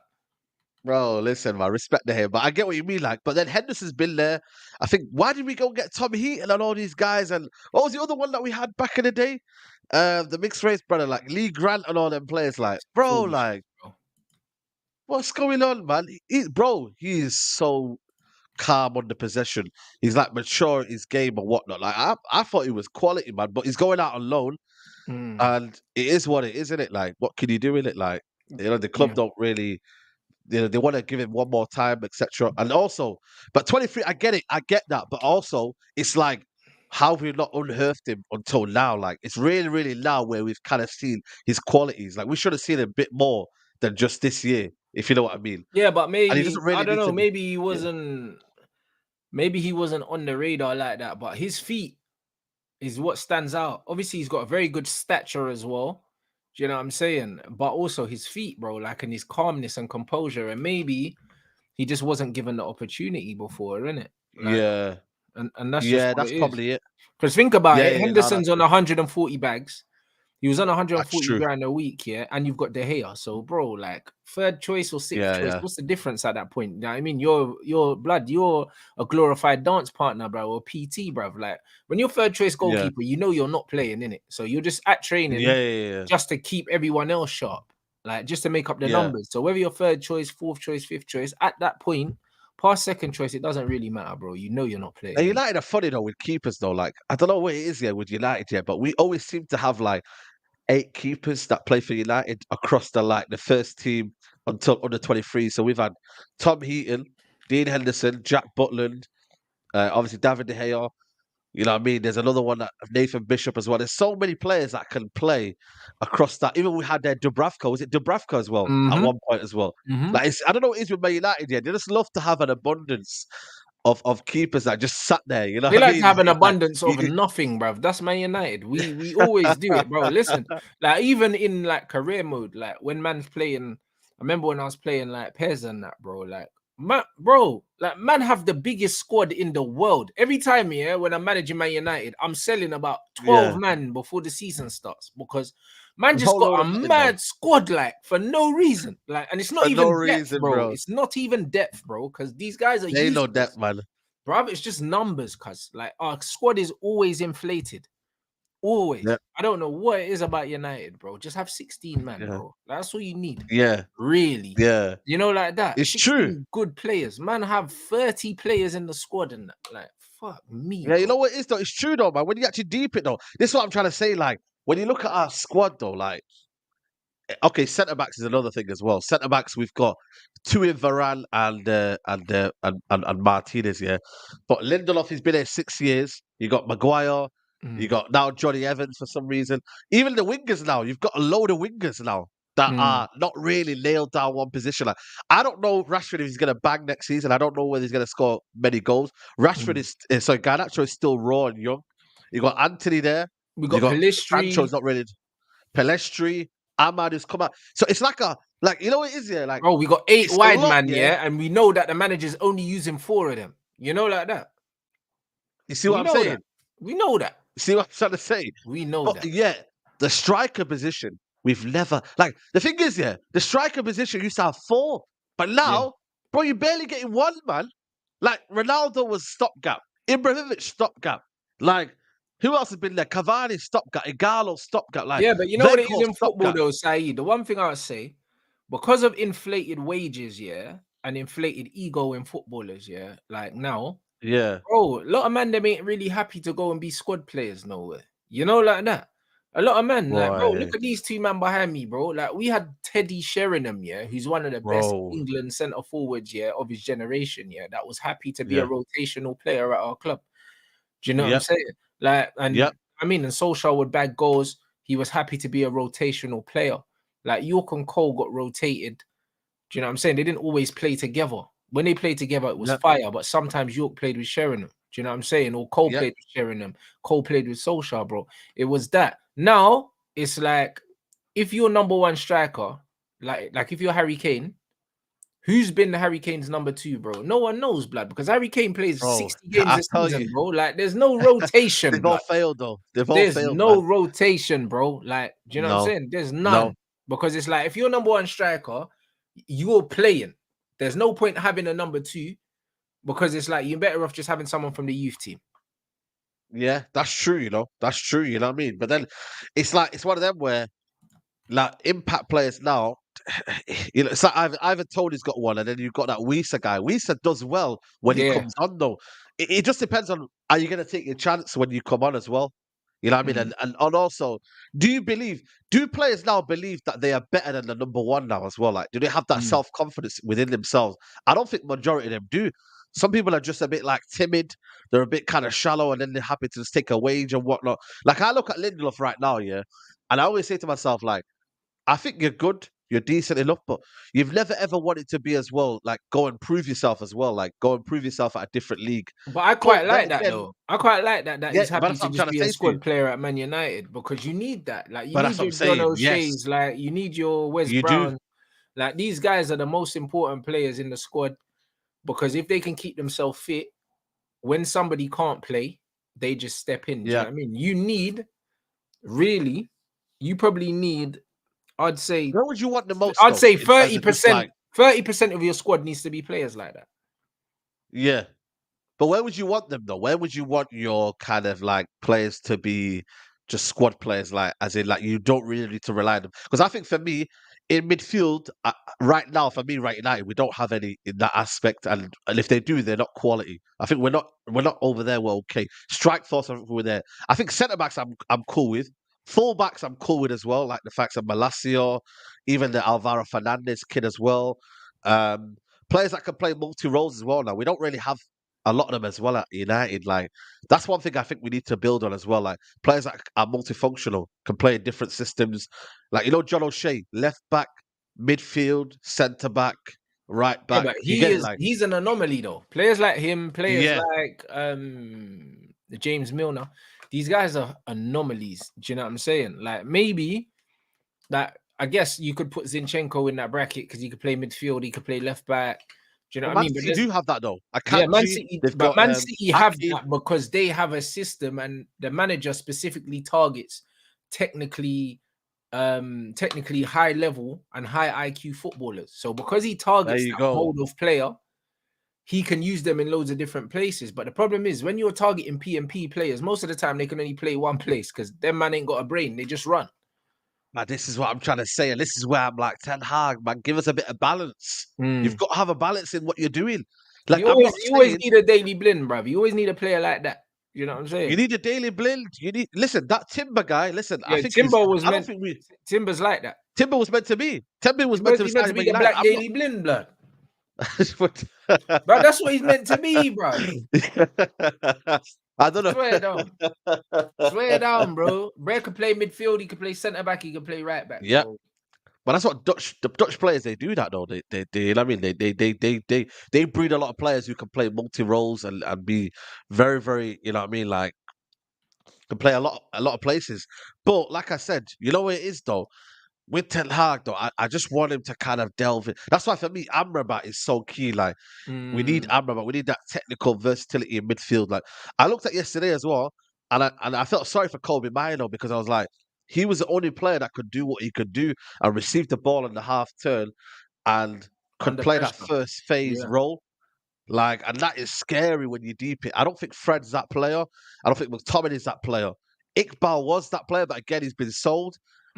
Bro, listen, man, respect the hair, but I get what you mean. Like, but then Henderson's been there. I think, why did we go get Tom Heaton and all these guys? And what was the other one that we had back in the day? The mixed race brother, like Lee Grant and all them players. Like, bro,
Foolish,
like,
bro.
what's going on, man? He is so calm under possession. He's like mature in his game and whatnot. Like, I thought he was quality, man, but he's going out on loan,
Mm,
and it is what it is, isn't it? Like, what can you do with it? Like, the club
yeah.
don't really. They want to give him one more time, etc. And also, but 23, I get it, I get that, but also it's like how we've not unearthed him until now. Like it's really, really now where we've kind of seen his qualities. Like we should have seen a bit more than just this year, if you know what I mean.
Yeah, but
And he
maybe
doesn't
I
really
don't
need
know.
to be. Yeah,
Maybe he wasn't on the radar like that. But his feet is what stands out. Obviously, he's got a very good stature as well. Do you know what I'm saying? But also his feet, bro, like, and his calmness and composure. And maybe he just wasn't given the opportunity before, innit? Like,
yeah,
and that's just
yeah,
what
that's
it is.
probably it.
Because think about
Yeah,
it,
yeah, no,
Henderson's
that's
on
true.
140 bags. He was on
That's
140
true.
grand a week, yeah, and you've got De Gea. So, bro, like third choice or sixth
Yeah,
choice,
yeah,
what's the difference at that point? You know what I mean? You're a glorified dance partner, bro, or PT, bro. Like when you're third choice
yeah,
goalkeeper, you know you're not playing in it. So you're just at
yeah,
training
yeah,
just to keep everyone else sharp, like just to make up the
yeah.
numbers. So whether you're third choice, fourth choice, fifth choice, at that point, past second choice, it doesn't really matter, bro. You know you're not
And
playing in it.
United are funny though with keepers though. Like I don't know what it is here with United yet, but we always seem to have like 8 keepers that play for United across the first team until under 23. So we've had Tom Heaton, Dean Henderson, Jack Butland, obviously David De Gea. You know what I mean? There's another one that Nathan Bishop as well. There's so many players that can play across that. Even we had Dubravka. Was it Dubravka as well at
Mm-hmm.
one point as well?
Mm-hmm.
Like I don't know what it is with Man United. Yeah, they just love to have an abundance of keepers that just sat there. You know
They
what I
like to
mean?
have an
It's like
abundance of nothing, bruv. That's Man United. We always do it, bro. Listen, like even in like career mode, like when man's playing, I remember when I was playing like Pez and that, bro. Like man, bro, like man have the biggest squad in the world. Every time, yeah, when I'm managing Man United, I'm selling about 12
yeah,
man before the season starts because man
a
just
whole
got
load
a
of nothing, man,
mad squad, like for no reason. Like, and it's not
for no
even depth,
reason,
bro.
bro.
It's not even depth, bro, because these guys are
They ain't no
useless.
depth, man.
bruv, it's just numbers, cuz like our squad is always inflated.
Yeah,
Always. I don't know what it is about United, bro. Just have 16 man,
yeah,
bro. That's all you need.
yeah,
Really.
yeah.
You know, like that.
It's true.
16 good players. Man, have 30 players in the squad and that. Like, fuck me,
Yeah, you
bro.
know what it is though? It's true though, man. When you actually deep it though, this is what I'm trying to say. Like, when you look at our squad though, like, okay, centre backs is another thing as well. Centre backs, we've got two in Varane and Martinez, yeah. But Lindelof, he's been here 6 years. You got Maguire, you
Mm,
got now Johnny Evans for some reason. Even the wingers now, you've got a load of wingers now that
mm,
are not really nailed down one position. Like, I don't know Rashford if he's going to bang next season. I don't know whether he's going to score many goals. Rashford
mm.
is sorry, Garnacho is still raw and young. You got Antony there.
We
You
got
got Sancho's
Palistri.
not ready. Pelestri, Ahmad has come out. So it's like you know what it is, yeah? Like
Bro, we got 8
it's a
wide
lot,
man,
yeah.
yeah. And we know that the manager's only using 4 of them. You know, like that.
You see what
We
I'm
know
saying?
that. We know that.
You see what I'm trying to say?
We know
But
that.
yeah, the striker position, we've never like the thing is, yeah, the striker position used to have 4, but
Yeah.
now, bro, you're barely getting 1, man. Like Ronaldo was stopgap, Ibrahimovic stopgap. Like who else has been there? Cavani stopgap, Igalo stopgap, like
Yeah, but you know what it is
Weghorst
in football
stopgap.
though, Saeed? The one thing I would say, because of inflated wages, yeah, and inflated ego in footballers, yeah, like now,
Yeah,
bro, a lot of man them ain't really happy to go and be squad players nowhere. You know, like that. A lot of men, like, bro,
boy,
look at these 2 men behind me, bro. Like, we had Teddy Sheringham, yeah, who's one of the best
bro.
England centre forwards, yeah, of his generation, yeah, that was happy to be a
Yeah,
rotational player at our club. Do you know what I'm
yep,
saying? Like,
yep.
and I mean, and Solskjaer would bag goals. He was happy to be a rotational player. Like York and Cole got rotated. Do you know what I'm saying? They didn't always play together. When they played together, it was
Yep,
fire. But sometimes York played with Sheringham. Do you know what I'm saying? Or Cole
yep.
played with Sheringham. Cole played with Solskjaer, bro. It was that. Now it's like if you're number 1 striker, like if you're Harry Kane, who's been the Harry Kane's number 2, bro? No one knows, blood, because Harry Kane plays
Bro,
60 games
I
a
tell you,
season, bro. Like, there's no rotation,
they've all
blood.
failed though. They've all
There's
failed,
no
man.
rotation, bro. Like, do you know what I'm
No,
saying? There's
no.
none. Because it's like if you're number 1 striker, you're playing. There's no point having a number 2 because it's like you're better off just having someone from the youth team.
Yeah, that's true, you know. That's true, you know what I mean? But then it's like it's one of them where like impact players now, you know, it's like either Tony's got one and then you've got that Wisa guy. Wisa does well when he
Yeah.
comes on though. It just depends on are you gonna take your chance when you come on as well? You know what I mean?
Mm.
And also, do players now believe that they are better than the number 1 now as well? Like, do they have that
Mm.
self-confidence within themselves? I don't think majority of them do. Some people are just a bit like timid, they're a bit kind of shallow, and then they're happy to just take a wage and whatnot. Like I look at Lindelof right now, yeah, and I always say to myself, like, I think you're good, you're decent enough, but you've never ever wanted to be as well, like go and prove yourself as well, like go and prove yourself at a different league.
But I
But
quite
then
like that
again,
though. I quite like that
yeah,
he's
but
happy
that's what
to
I'm
just
trying to
be a
say to you.
squad player at Man United because you need that. Like you
But that's
need
what
your
I'm
John
saying. Yes,
O'Shea's, like you need your Wes
you do.
Brown. Like these guys are the most important players in the squad because if they can keep themselves fit, when somebody can't play, they just step in. Do you
Yeah.
know what I mean? You need really, you probably need, I'd say,
Where would you want the most
I'd
though?
say
In terms of just
30%,
like,
30% of your squad needs to be players like that.
yeah. But where would you want them though? Where would you want your kind of like players to be just squad players, like as in like you don't really need to rely on them? Because I think for me in midfield right now, for me right now, we don't have any in that aspect, and if they do, they're not quality. I think we're not over there. We're okay. Strike force, I think we're there. I think centre backs, I'm cool with. Full backs, I'm cool with as well. Like the facts of Malacio, even the Alvaro Fernandez kid as well. Um, Players that can play multi roles as well. Now we don't really have a lot of them as well at United. Like that's one thing I think we need to build on as well. Like players that are multifunctional, can play in different systems. Like John O'Shea, left back, midfield, centre back, right
Yeah,
back.
but
You get it? Like
he's an anomaly though. Players like him, players
yeah,
like James Milner, these guys are anomalies. Do you know what I'm saying? Like maybe that I guess you could put Zinchenko in that bracket because he could play midfield, he could play left back. Do you know
but
what I
Man
mean? But
City
there's
do have that though.
yeah, Man
Akanji,
City,
they've
but
got
Man City have
Ake.
that because they have a system and the manager specifically targets technically technically high level and high IQ footballers. So because he
There
targets
you
that
go.
mold of player, he can use them in loads of different places. But the problem is when you're targeting P players, most of the time they can only play one place because them man ain't got a brain. They just run.
Man, this is what I'm trying to say, and this is where I'm like, Ten Hag, man, give us a bit of balance. You've got to have a balance in what you're doing. Like, I'm not
You always
saying
need a daily blend, bruv. You always need a player like that. You know what I'm saying?
you need a daily blend. You need listen, that Timber guy, listen, I
Yeah,
think he's I don't think we
Timber's like that.
Timber was meant to be. Timber was meant to
He's meant to
sign
be
Man
the
United.
black
I'm
daily blend, blood.
not
But that's what he's meant to be, bruv.
I don't know.
Swear down. Swear down, bro. Bro could play midfield, he could play centre back, he could play right back,
Yeah.
bro.
But that's what the Dutch players they do that though. They you know what I mean they breed a lot of players who can play multi roles and be very very you know what I mean like can play a lot of places. But like I said, you know what it is though with Ten Hag though. I just want him to kind of delve in. That's why for me Amrabat is so key. Like we need Amrabat. We need that technical versatility in midfield. Like I looked at yesterday as well, and I felt sorry for Kobe Mino because I was like, he was the only player that could do what he could do and receive the ball in the half turn and could
Under
play that
pressure.
first phase
Yeah.
role. Like, and that is scary when you deep it. I don't think Fred's that player. I don't think McTominay is that player. Iqbal was that player, but again, he's been sold.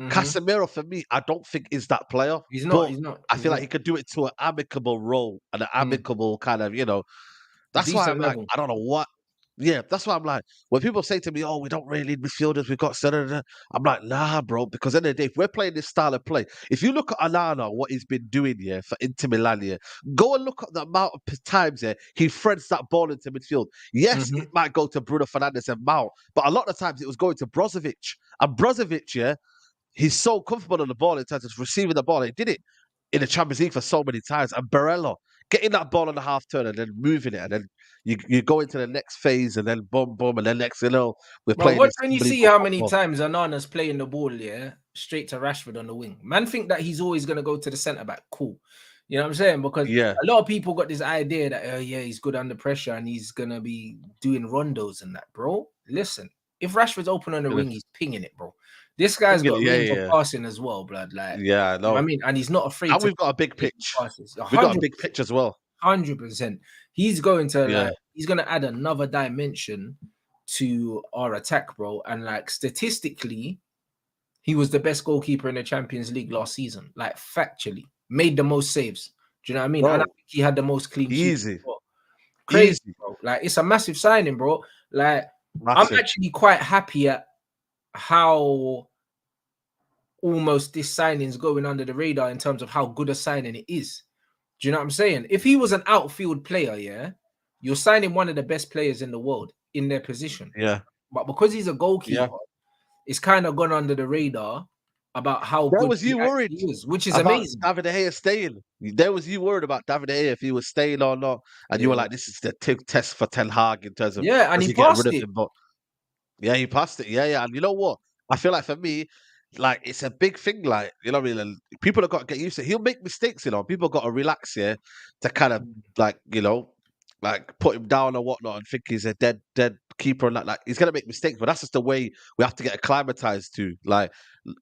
Casemiro, for me, I don't think is that player.
He's not,
But
he's not,
I
he's
feel like
not.
he could do it to an amicable role and an amicable kind of, that's why
Decent
I'm like,
level.
I don't know what. Yeah, that's why I'm like, when people say to me, "Oh, we don't really need midfielders, we got," I'm like, nah, bro, because at the end of the day, if we're playing this style of play, if you look at Onana, what he's been doing here for Inter Milan here, go and look at the amount of times here he threads that ball into midfield. Yes, it might go to Bruno Fernandes and Mount, but a lot of times it was going to Brozovic. And Brozovic, yeah, he's so comfortable on the ball in terms of receiving the ball. He did it in the Champions League for so many times. And Barella getting that ball on the half turn and then moving it, and then you go into the next phase, and then boom, boom, and then next, we're
Bro,
playing
what
this
when you see
unbelievable
how many
football.
times Anana's playing the ball, yeah, straight to Rashford on the wing. Man think that he's always gonna go to the centre back. Cool. You know what I'm saying? Because
Yeah,
a lot of people got this idea that yeah, he's good under pressure and he's gonna be doing rondos and that, bro. Listen, if Rashford's open on the wing, he's pinging it, bro. This guy's got
yeah,
range of
yeah,
passing as well, blood. Like,
yeah. I
you know what I
know.
mean, and he's not afraid
And
to
we've got a big
take
pitch.
passes.
We got a big pitch as well.
100%. He's going to
Yeah,
he's gonna add another dimension to our attack, bro. And like statistically, he was the best goalkeeper in the Champions League last season. Like factually, made the most saves. Do you know what I mean? And I
bro.
think he had the most clean sheets.
Easy,
Crazy,
easy,
bro. Like it's a massive signing, bro. Like I'm
massive.
actually quite happy at how almost this signing's going under the radar in terms of how good a signing it is. Do you know what I'm saying? If he was an outfield player, yeah, you're signing one of the best players in the world in their position.
Yeah,
But because he's a
yeah.
goalkeeper, it's kind of gone under the radar about how
There
good
was
he
you worried
actually is, which is
about
amazing.
David De Gea staying. There was you worried about David De Gea if he was staying or not, and you were
Yeah,
like, "This is the test for Ten Hag in terms of
yeah, and
does
he
he get rid
passed
of
it.
him?" But yeah, he passed it. Yeah, yeah. And you know what? I feel like for me, like it's a big thing. Like you know what I mean? And people have got to get used to it. He'll make mistakes. People got to relax here to kind of like like put him down or whatnot and think he's a dead keeper and that. Like he's gonna make mistakes, but that's just the way we have to get acclimatized to. Like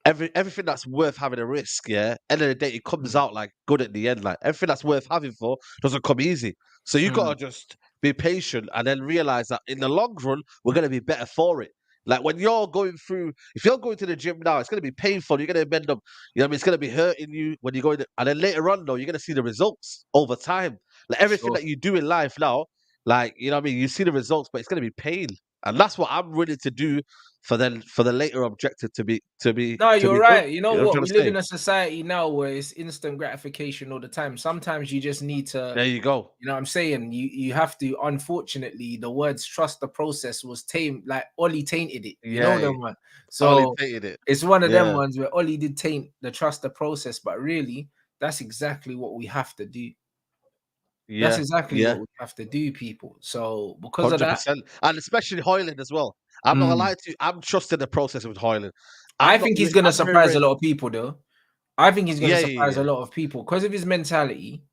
everything that's worth having a risk. Yeah, end of the day, it comes out like good at the end. Like everything that's worth having for doesn't come easy. So you gotta just be patient and then realize that in the long run, we're going to be better for it. Like when you're going through, if you're going to the gym now, it's going to be painful. You're going to end up, you know what I mean? It's going to be hurting you when you're going to, and then later on, though, you're going to see the results over time. Like everything
Sure.
that you do in life now, like, you know what I mean? You see the results, but it's going to be pain. And that's what I'm willing to do for the later objective to be
No, you're
good.
right. You know
You know what I'm
what?
trying
We
to
live
say?
in a society now where it's instant gratification all the time. Sometimes you just need to,
There you go.
you know what I'm saying? You have to, unfortunately, the words trust the process was tamed, like Ollie tainted it. You know
Yeah,
them one.
Ollie
So
tated it.
it's one of them
Yeah,
ones where Ollie did taint the trust the process, but really that's exactly what we have to do. That's
yeah,
exactly
yeah.
what we have to do, people. So because of that,
100%. And especially Hoyland as well. I'm not gonna lie to you, I'm trusting the process with Hoyland.
I think he's gonna
I'm very
surprise a
ready.
lot of people though. I think he's gonna
Yeah,
surprise a
yeah,
lot of people because of his mentality.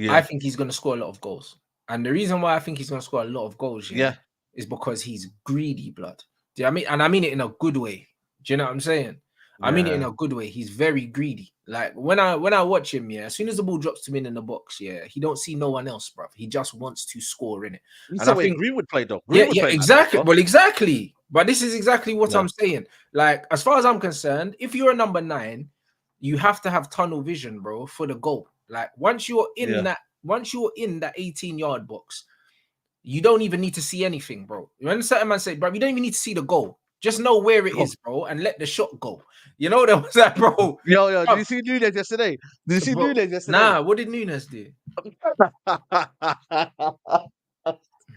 I
yeah.
think he's going to score a lot of goals. And the reason why I think he's going to score a lot of goals,
Yeah,
yeah, is because he's greedy, blood. Do you know what I mean? And I mean it in a good way. Do you know what I'm saying? I mean it in a good way. He's very greedy. Like when I watch him, yeah, as soon as the ball drops to him in the box, yeah, he don't see no one else, bro. He just wants to score in it.
That's
And I
the way
think,
Greenwood played, though.
yeah,
Greenwood
yeah,
played like that as
exactly.
well.
Well, exactly. But this is exactly what
Yeah.
I'm saying. Like, as far as I'm concerned, if you're a number 9, you have to have tunnel vision, bro, for the goal. Like once you're in that 18-yard box, you don't even need to see anything, bro. When certain man say, bro, you don't even need to see the goal. Just know where it is, bro, and let the shot go. You know that was that, bro.
Yo, did you see Nunes yesterday? Did you see
Bro,
Nunes yesterday?
nah, what did Nunes do?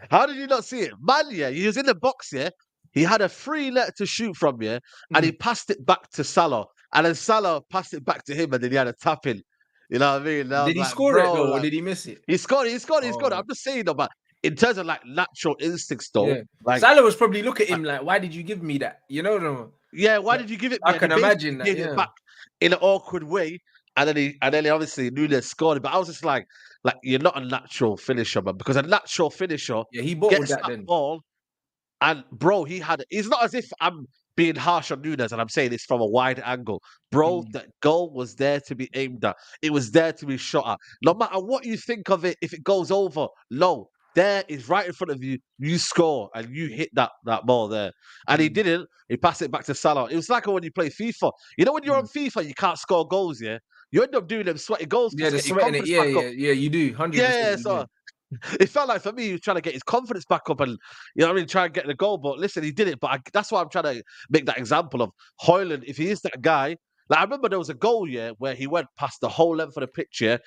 How did you not see it? Man, yeah, he was in the box, yeah. He had a free net to shoot from, yeah, and he passed it back to Salah. And then Salah passed it back to him, and then he had a tap in. You know what I mean? And I was
Did he
like,
score it
bro,
though, or
like,
did he miss it?
he scored, he scored.
Oh,
I'm just saying, though, but in terms of like natural instincts, though,
yeah.
like,
Salah was probably look at him like, why did you give me that? You know what I mean?
yeah, why
Yeah,
did you give it
I
me? And he
can
basically
imagine that.
gave it back in an awkward way, and then he obviously Nunes scored it. But I was just like you're not a natural finisher, man, because a natural finisher
Yeah, he bottled
gets
that
that
then.
ball. And bro, it's not as if I'm being harsh on Nunes and I'm saying this from a wide angle. Bro, that goal was there to be aimed at. It was there to be shot at. No matter what you think of it, if it goes over, no, there is right in front of you. You score and you hit that ball there. And he didn't. He passed it back to Salah. It was like when you play FIFA. You know when you're on FIFA, you can't score goals, yeah? You end up doing them sweaty goals
Yeah,
just
the
get your
sweating it.
confidence
Yeah,
back up.
yeah, you do. 100%.
Yeah,
You do.
so it felt like for me, he was trying to get his confidence back up and, you know what I mean, try and get the goal. But listen, he did it. But that's why I'm trying to make that example of Højlund. If he is that guy, like I remember there was a goal, yeah, where he went past the whole length of the pitch, yeah,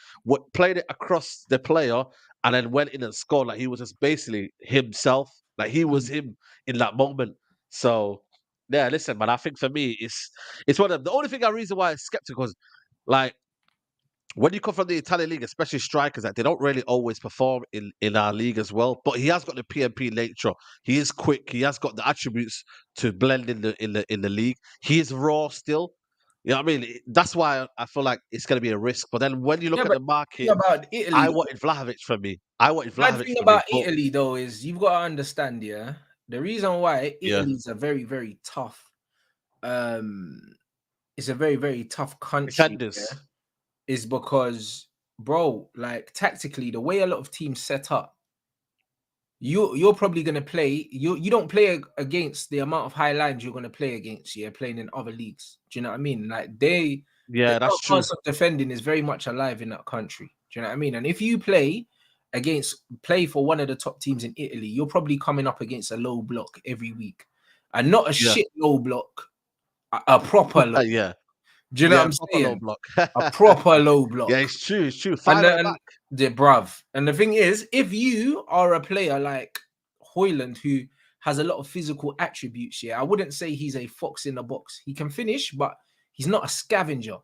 played it across the player and then went in and scored. Like he was just basically himself. Like he was him in that moment. So, yeah, listen, man, I think for me, it's one of the only thing, reason why I'm skeptical is like, when you come from the Italian league, especially strikers, that they don't really always perform in our league as well. But he has got the PMP nature. He is quick. He has got the attributes to blend in the league. He is raw still. You know what I mean? That's why I feel like it's going to be a risk. But then when you look
Yeah,
at
but
the
the thing
market,
about
I
Italy,
wanted Vlahovic for me. I wanted
bad
Vlahovic
thing
for me.
about
But
Italy though is you've got to understand, yeah, the reason why
yeah,
Italy is a very, very tough, um, it's a very, very tough country, yeah,
defenders.
is because, bro, like tactically, the way a lot of teams set up, you're probably gonna play. You don't play against the amount of high lines you're gonna play against. Yeah, playing in other leagues. Do you know what I mean? Like the
Yeah,
art
that's true.
class of defending is very much alive in that country. Do you know what I mean? And if you play for one of the top teams in Italy, you're probably coming up against a low block every week, and not a
Yeah,
shit low block, a proper low.
yeah,
Do you know what
yeah.
I'm
Proper low
saying?
block.
A proper low
Yeah,
block.
it's true. It's true.
And
Five at the back.
the bruv. And the thing is, if you are a player like Højlund who has a lot of physical attributes, yeah, I wouldn't say he's a fox in the box. He can finish, but he's not a scavenger.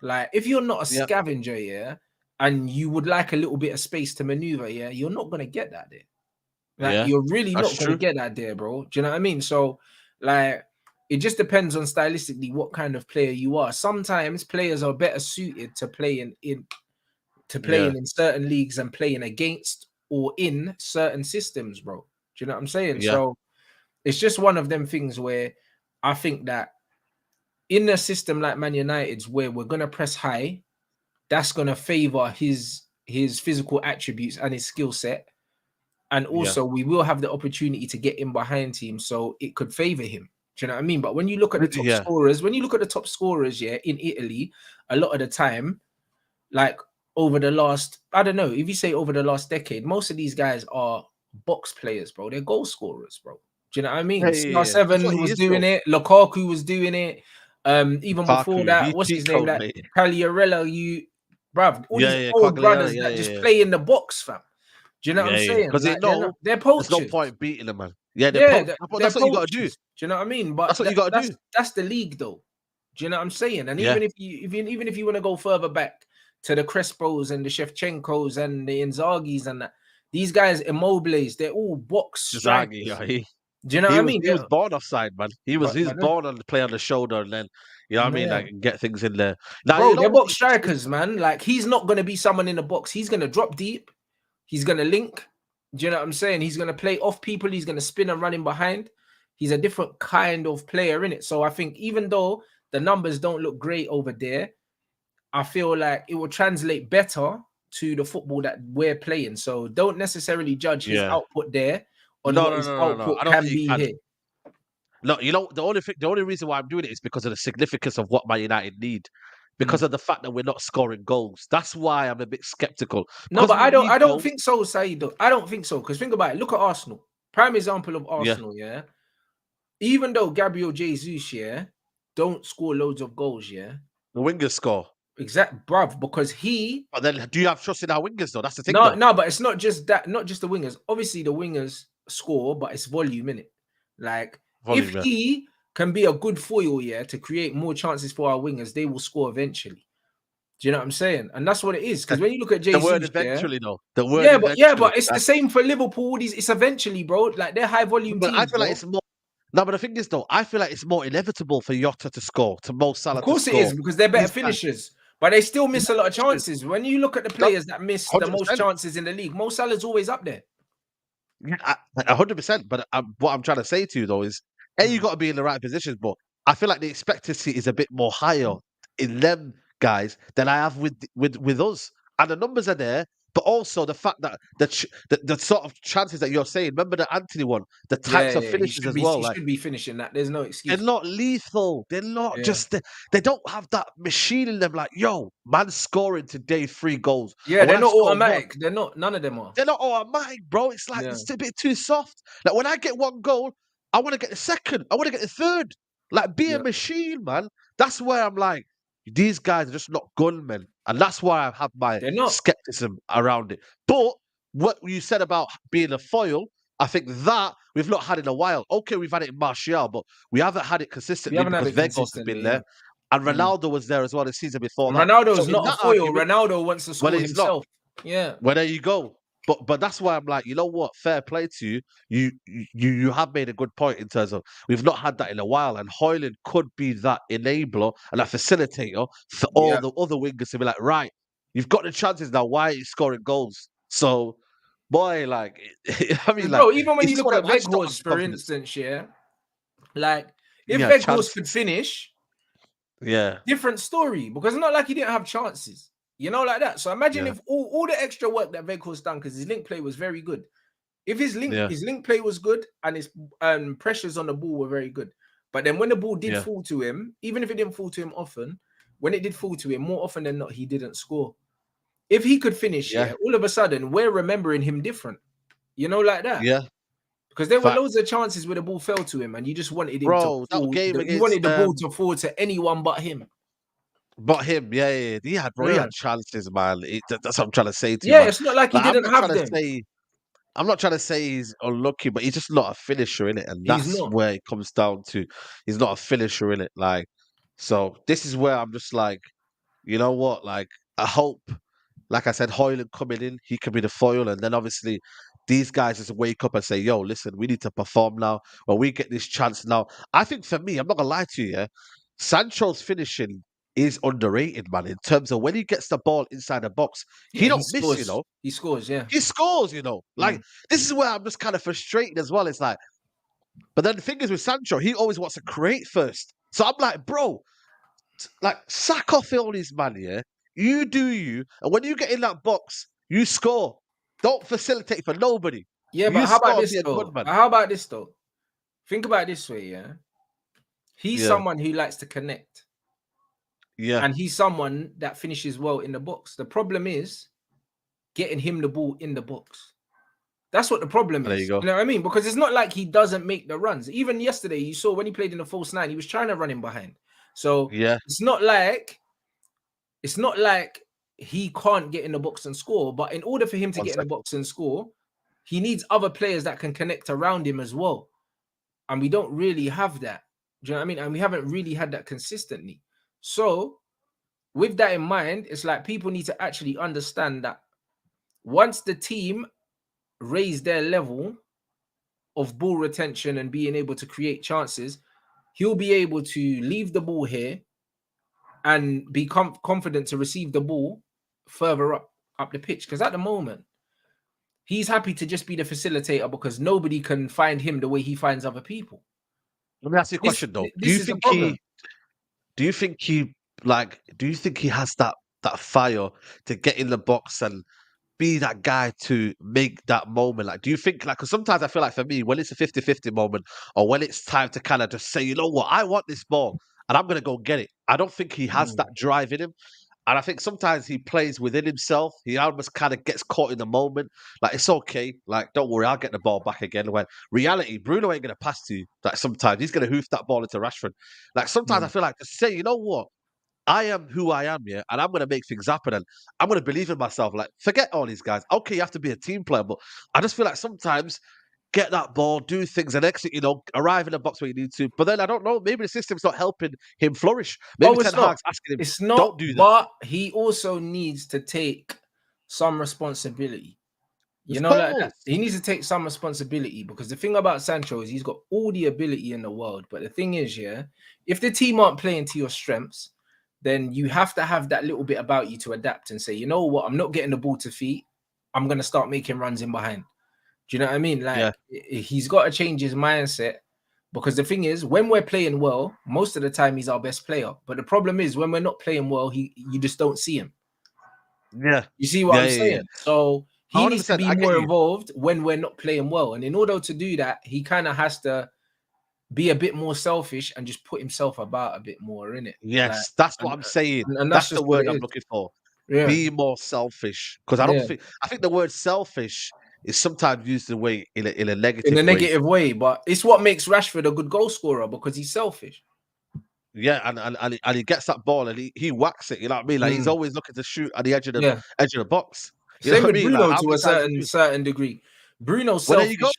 Like, if you're not a
Yeah,
scavenger, yeah, and you would like a little bit of space to maneuver, yeah, you're not gonna get that there. Like,
yeah.
you're really
That's
not gonna
true.
get that there, bro. Do you know what I mean? So, like, it just depends on stylistically what kind of player you are. Sometimes players are better suited to playing
Yeah,
in certain leagues and playing against or in certain systems, bro. Do you know what I'm saying?
yeah.
So it's just one of them things where I think that in a system like Man United's, where we're gonna press high, that's gonna favor his physical attributes and his skill set. And
Yeah,
also, we will have the opportunity to get in behind him, so it could favor him. Do you know what I mean? But when you look at the top
yeah,
scorers, yeah, in Italy, a lot of the time, like over the last, I don't know, if you say over the last decade, most of these guys are box players, bro. They're goal scorers, bro. Do you know what I
yeah,
mean?
yeah, yeah. That's what
CR7
he
was
is,
doing
though.
it, Lukaku was doing it. Even before
Lukaku,
that,
he
what's
cheat
his name?
code,
Like
mate.
Cagliarella, bruv, all
Yeah,
these
yeah,
old
Quagliarella,
brothers
yeah,
that
yeah,
just
yeah,
play in the box, fam. Do you know what I'm
yeah, yeah.
saying?
Because they
Like
know
they're
there's no
poachers.
point beating them, man. Yeah, they're
Yeah,
poach.
they're
That's what you got to do.
poachers. Do you know what I mean? But
That's what you got to do.
that's the league, though. Do you know what I'm saying? And
Yeah,
even if you want to go further back to the Crespos and the Shevchenkos and the Inzagis and that, these guys, Immobiles, they're all box
Zaggy,
strikers.
yeah,
Do you know what I mean?
he was born offside, man. He was born on the play on the shoulder, and then you know what I mean,
Yeah.
like get things in there. Now you
Bro,
know
they're
what?
box strikers, man. Like, he's not going to be someone in the box. He's going to drop deep. He's going to link. Do you know what I'm saying? He's going to play off people. He's going to spin and run in behind. He's a different kind of player in it. So I think even though the numbers don't look great over there, I feel like it will translate better to the football that we're playing. So don't necessarily judge his
Yeah.
output there on
No,
what
no,
his
no, no, no.
output
I don't
can
think you
be
can.
here.
No, the only reason why I'm doing it is because of the significance of what Man United need, because
Mm.
of the fact that we're not scoring goals. That's why I'm a bit skeptical.
No,
Because
but
we
I
need
don't
goals.
think so, Saeed. I don't think so. Because think about it. Look at Arsenal. Prime example of
Yeah,
Arsenal, yeah. Even though Gabriel Jesus, yeah, don't score loads of goals, yeah.
the wingers score.
Exact, bruv, because he
But then, do you have trust in our wingers though? That's the thing,
no,
though.
no, but it's not just that, not just the wingers. Obviously, the wingers score, but it's volume in it. Like if
Volume. Yeah.
he can be a good foil, yeah, to create more chances for our wingers, they will score eventually. Do you know what I'm saying? And that's what it is. Because when you look at
The word
Jesus, yeah,
eventually, though. The word
yeah,
eventually.
but it's the same for Liverpool. It's eventually, bro. Like they're high volume
But I
teams,
feel like
bro.
it's more. No, but the thing is, though, I feel like it's more inevitable for Jota to score, to Mo
Of
Salah to
course it is
score.
because they're better
These guys,
finishers, but they still
they're
miss a
better
lot of
finishers.
chances. When you look at the
No,
players that miss the most
100%.
chances in the league, Mo Salah's always up there.
Yeah, 100%. But what I'm trying to say to you though is, you
Mm.
got to be in the right positions. But I feel like the expectancy is a bit more higher in them guys than I have with us. And the numbers are there, but also the fact that the sort of chances that you're saying. Remember the Antony one, the
Yeah,
types of
he
finishes
should
as
be.
well.
He
Like
should be finishing that. There's no
they're
excuse.
not lethal. They're not
Yeah,
just. They don't have that machine in them. Like yo, man's scoring today 3 goals,
yeah,
and when
they're
I
not
score one.
automatic. They're not. None of them are.
They're not automatic, bro. It's like
Yeah,
it's a bit too soft. Like when I get 1 goal, I want to get the second. I want to get the third. Like be a
yeah,
machine, man. That's where I'm like, these guys are just not gunmen, and that's why I have my
they're not.
skepticism around it. But what you said about being a foil, I think that we've not had in a while. Okay, we've had it in Martial, but we haven't had it
We
consistently
haven't had
because
it
Vegas has been
consistently. Yeah.
there, and
Mm.
Ronaldo was there as well the season before
And
that. So
Ronaldo's
in
not a
that
foil.
argument,
Ronaldo wants to
well,
score
he's not.
himself. Yeah.
Well, there you go. But that's why I'm like, you know what? Fair play to you. You have made a good point in terms of we've not had that in a while, and Hoyland could be that enabler and a facilitator for all
Yeah.
the other wingers to be like, right, you've got the chances now. Why are you scoring goals? So, boy, like, I mean,
'Cause,
like,
bro, even when
it's
you
just
look
one of
at
them. I just don't have
Weghorst,
the
for
confidence.
instance, yeah, like if
Yeah,
Weghorst could
chances.
finish,
Yeah,
different story because it's not like he didn't have chances, like that. So imagine
yeah,
if all the extra work that Weghorst done because his link play was very good. If
yeah,
his link play was good and his pressures on the ball were very good, but then when the ball did
yeah,
fall to him, even if it didn't fall to him often, when it did fall to him, more often than not, he didn't score. If he could finish,
yeah,
yeah, all of a sudden we're remembering him different, like that.
yeah.
Because there were loads
Facts,
of chances where the ball fell to him, and you just wanted him to
bro. That
fall.
game
You
against
wanted the ball to fall to anyone but him.
But him, yeah, yeah, yeah. He had, bro. He
Yeah,
had chances, man. That's what I'm trying to say to you,
yeah.
man.
It's not like he
Like,
didn't have them.
I'm not trying to say he's unlucky, but he's just not a finisher in it, and
He's
that's
not.
where it comes down to. He's not a finisher in it. Like, so this is where I'm just like, you know what? Like, I hope, like I said, Hoyland coming in, he can be the foil, and then obviously these guys just wake up and say, "Yo, listen, we need to perform now. When we get this chance now." I think for me, I'm not gonna lie to you, yeah, Sancho's finishing is underrated, man. In terms of when he gets the ball inside the box, he
Yeah, he
don't miss, you
scores.
know.
He scores. Yeah.
He scores, you know. Like
Mm.
this is where I'm just kind of frustrated as well. It's like, but then the thing is with Sancho, he always wants to create first. So I'm like, bro, like sack off all these man, yeah. You do you, and when you get in that box, you score. Don't facilitate for nobody.
Yeah,
You
but how about
score and be
this
a good
though?
man.
How about this though? Think about it this way. Yeah, he's
Yeah,
someone who likes to connect,
yeah.
and he's someone that finishes well in the box. The problem is getting him the ball in the box. That's what the problem
There you
is.
go.
You know what I mean? Because it's not like he doesn't make the runs. Even yesterday, you saw when he played in the false nine, he was trying to run him behind. So
Yeah,
it's not like he can't get in the box and score. But in order for him to
one
get in the
second.
box and score, he needs other players that can connect around him as well. And we don't really have that. Do you know what I mean? And we haven't really had that consistently. So with that in mind, it's like people need to actually understand that once the team raise their level of ball retention and being able to create chances, he'll be able to leave the ball here and be confident to receive the ball further up the pitch. Because at the moment, he's happy to just be the facilitator because nobody can find him the way he finds other people.
Let me ask you a
This
question though. Do
this
you
is the
think
problem.
Do you think he do you think he has that fire to get in the box and be that guy to make that moment? Like, do you think, like, 'cause sometimes I feel like for me, when it's a 50-50 moment or when it's time to kind of just say, you know what, I want this ball and I'm going to go get it. I don't think he has that drive in him. And I think sometimes he plays within himself. He almost kind of gets caught in the moment. Like, it's okay. Like, don't worry, I'll get the ball back again. When reality, Bruno ain't going to pass to you. Like, sometimes he's going to hoof that ball into Rashford. Like, sometimes I
Mm.
feel like to say, you know what? I am who I am, yeah, and I'm gonna make things happen, and I'm gonna believe in myself. Like, forget all these guys. Okay, you have to be a team player, but I just feel like sometimes get that ball, do things, and exit. Arrive in the box where you need to. But then I don't know. Maybe the system's not helping him flourish. Maybe
Oh,
Ten
it's not.
Hag's asking him,
It's not,
"Don't do that."
but he also needs to take some responsibility.
Of
Like that.
course,
He needs to take some responsibility because the thing about Sancho is he's got all the ability in the world. But the thing is, yeah, if the team aren't playing to your strengths, then you have to have that little bit about you to adapt and say, you know what, I'm not getting the ball to feet. I'm gonna start making runs in behind. Do you know what I mean?
yeah,
Like he's got to change his mindset because the thing is, when we're playing well, most of the time he's our best player. But the problem is when we're not playing well, you just don't see him.
yeah,
You see what
yeah,
I'm
yeah, yeah.
saying? So he needs to
100%.
be
I get
more
you.
involved when we're not playing well. And in order to do that, he kind of has to be a bit more selfish and just put himself about a bit more in it. Like,
Yes, that's what
and,
I'm saying.
and that's
That's the
just what
word
it
I'm
is.
looking for.
Yeah.
Be more selfish, because
Yeah.
I think the word selfish is sometimes used in a way in a
In a
negative way.
negative way, but it's what makes Rashford a good goal scorer because he's selfish.
Yeah, and he gets that ball and he whacks it. You know what I mean? Like he's
Mm,
always looking to shoot at the
yeah.
edge of the box. You know
Same
what I
with
mean? Like
Bruno
how
to
many
a
times you do?
certain degree. Bruno's
Well, there you go.
selfish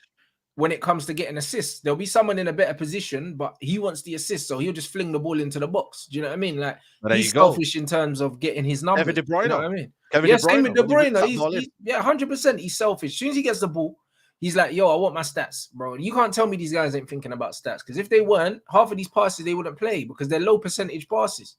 when it comes to getting assists. There'll be someone in a better position, but he wants the assist, so he'll just fling the ball into the box. Do you know what I mean? Like
Well, there you
he's
go.
selfish in terms of getting his
Kevin
numbers.
De
You know
Bruyne.
what I mean?
Kevin De
Yeah, same with
Bruyne
De
when he rips
Bruyne.
that ball in.
He's yeah, 100%. He's selfish. As soon as he gets the ball, he's like, "Yo, I want my stats, bro." You can't tell me these guys ain't thinking about stats because if they weren't, half of these passes they wouldn't play because they're low percentage passes.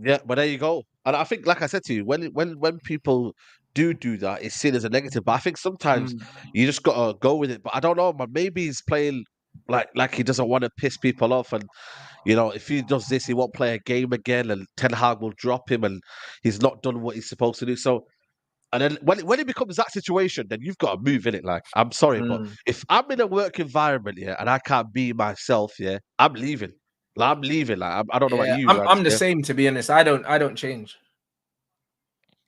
Yeah, but there you go. And I think, like I said to you, when people do that, it's seen as a negative. But I think sometimes
Mm.
you just gotta go with it. But I don't know, man. Maybe he's playing like he doesn't want to piss people off, and if he does this, he won't play a game again, and Ten Hag will drop him, and he's not done what he's supposed to do. So, and then when it becomes that situation, then you've got to move in it. Like, I'm sorry, but
Mm.
if I'm in a work environment, yeah, and I can't be myself, yeah, I'm leaving. Like, I'm leaving. Like, I don't know about
Yeah,
you,
I'm
Rants,
the
yeah.
same to be honest. I don't change.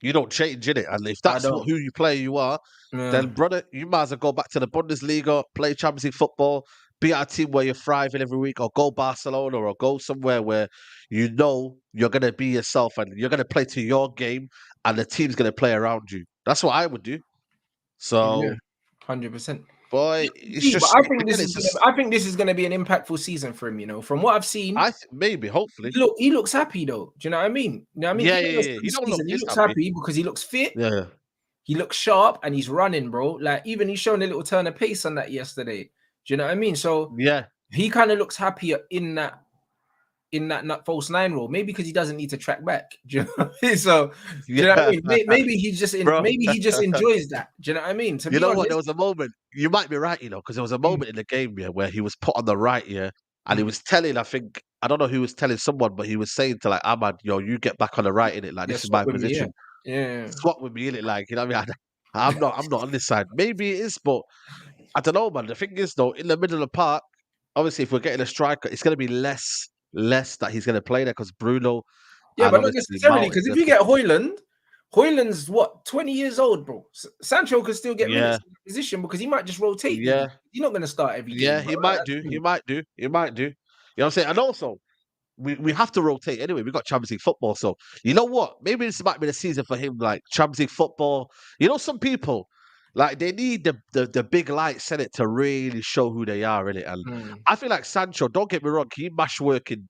You don't change in it, and if
I
that's
don't.
who you play, you are.
Yeah.
Then, brother, you might as well go back to the Bundesliga, play Champions League football, be at a team where you're thriving every week, or go Barcelona, or go somewhere where you know you're gonna be yourself and you're gonna play to your game, and the team's gonna play around you. That's what I would do.
Yeah,
So,
100%.
boy, it's
See, but
just
I think
again,
this is
it's
gonna.
just
I think this is gonna be an impactful season for him. From what I've seen,
maybe, hopefully,
he looks happy though. Do you know what I mean? You know what I mean?
yeah,
Even
yeah,
this
yeah. You don't look
season, he
this
looks
happy,
happy because he looks fit.
yeah,
He looks sharp and he's running, bro. Like even he's showing a little turn of pace on that yesterday. Do you know what I mean? So
yeah,
he kind of looks happier in that false nine role. Maybe because he doesn't need to track back. Do you know what I mean? So do you know what I
yeah,
mean? Maybe he just
bro.
maybe he just enjoys that. Do you know what I mean? To
You
be
know what? There
honest.
was a moment. You might be right, because there was a
Mm,
moment in the game, yeah, where he was put on the right, yeah, and he
mm.
was telling, I think, I don't know who was telling someone, but he was saying to like Ahmad, yo, you get back on the right in it, like
Yeah,
this is
swap
my
with me. Yeah,
position.
yeah.
Swap with me in it, like you know what I mean. I'm not on this side. Maybe it is, but I don't know, man. The thing is, though, in the middle of the park, obviously, if we're getting a striker, it's going to be less that he's going to play there because Bruno
Yeah,
and
but not
obviously
necessarily
Mount is
because if
going to
you
play.
get Hoyland's what 20 years old, bro. Sancho could still get minutes
Yeah,
in the position because he might just rotate these.
yeah,
He's not going to start every
yeah.
game, bro.
He
Like,
might
that's
do. He
me.
might do. He might do. You know what I'm saying? And also, we have to rotate anyway. We've got Champions League football. So you know what? Maybe this might be the season for him, like Champions League football. Some people like they need the big lights in it to really show who they are in it. And
Mm,
I feel like Sancho, don't get me wrong, he mashed work in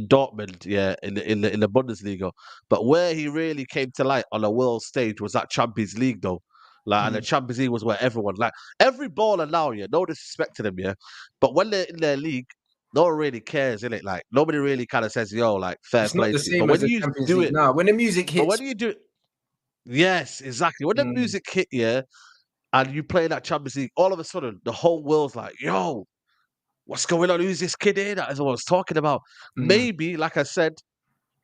Dortmund, yeah, in the Bundesliga. But where he really came to light on a world stage was that Champions League though. Like and the
mm.
Champions League was where everyone like every baller now, yeah, no disrespect to them, yeah. But when they're in their league, no one really cares, innit? Like nobody really kind of says, "Yo, like fair
It's not
play
the
to you." But
same as
when
the
you
Champions
do
League
it,
now. When the music
but
hits,
when you do it, yes, exactly. When the
mm.
music hit, yeah, and you play that Champions League, all of a sudden the whole world's like, "Yo." what's going on? Who's this kid here that everyone's talking about? Maybe, like I said,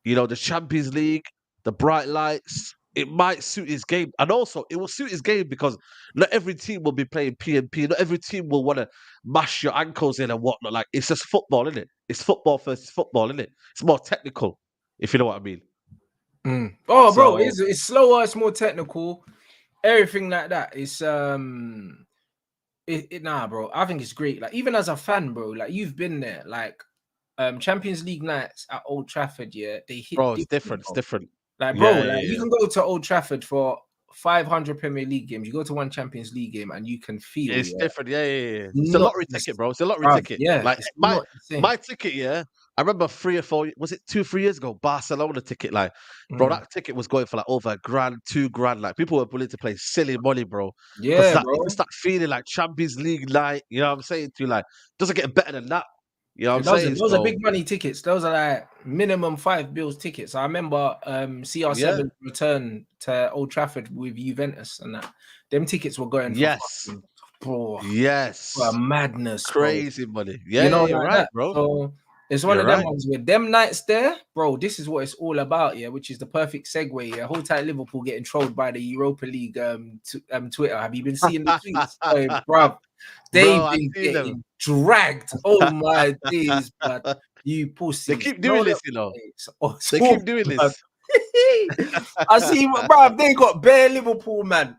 the Champions League, the bright lights, it might suit his game. And also, it will suit his game because not every team will be playing P&P. Not every team will want to mash your ankles in and whatnot. Like, it's just football, isn't it? It's football versus football, isn't it? It's more technical, if you know what I mean.
Oh, bro,
So,
it's slower, it's more technical, everything like that. It's nah, bro. I think it's great. Like, even as a fan, bro, like you've been there, like Champions League nights at Old Trafford, yeah, they hit
bro, it's
different,
different. It's
bro.
different.
Like, bro,
Yeah,
like
yeah,
you
yeah.
can go to Old Trafford for 500 Premier League games. You go to one Champions League game and you can feel,
It's
yeah,
different. Yeah, yeah, yeah. It's a
not
lottery
the
ticket, bro. It's a lottery
bruv,
ticket.
yeah,
Like
it's
my
not the same.
my ticket, yeah. I remember 3 or 4, was it 2, 3 years ago? Barcelona ticket, like, bro, that ticket was going for like over $1,000, $2,000. Like, people were willing to play silly money, bro, because
Yeah,
that it just
bro.
that feeling like Champions League night. You know what I'm saying to you? Like, doesn't get better than that. You know what I'm
It doesn't.
saying?
Those are
So
big money tickets. Those are like minimum 5 bills tickets. I remember
yeah,
CR7 return to Old Trafford with Juventus and that. Them tickets were going for
yes,
fucking, bro, for a
yes,
madness, bro.
crazy money.
You
Yeah,
know,
yeah, you're
like
right,
that.
bro.
So it's one
You're
of them
right.
ones where them nights there, bro. This is what it's all about, yeah. Which is the perfect segue. Yeah, whole time Liverpool getting trolled by the Europa League Twitter. Have you been seeing the tweets, bruv?
Bro,
They've
I
been
see them.
getting dragged. Oh my days, but you
They
pussies.
keep
You know
doing
that
this, you know.
it's awesome,
They keep doing
man.
this.
I see, bruv. They got bare Liverpool, man.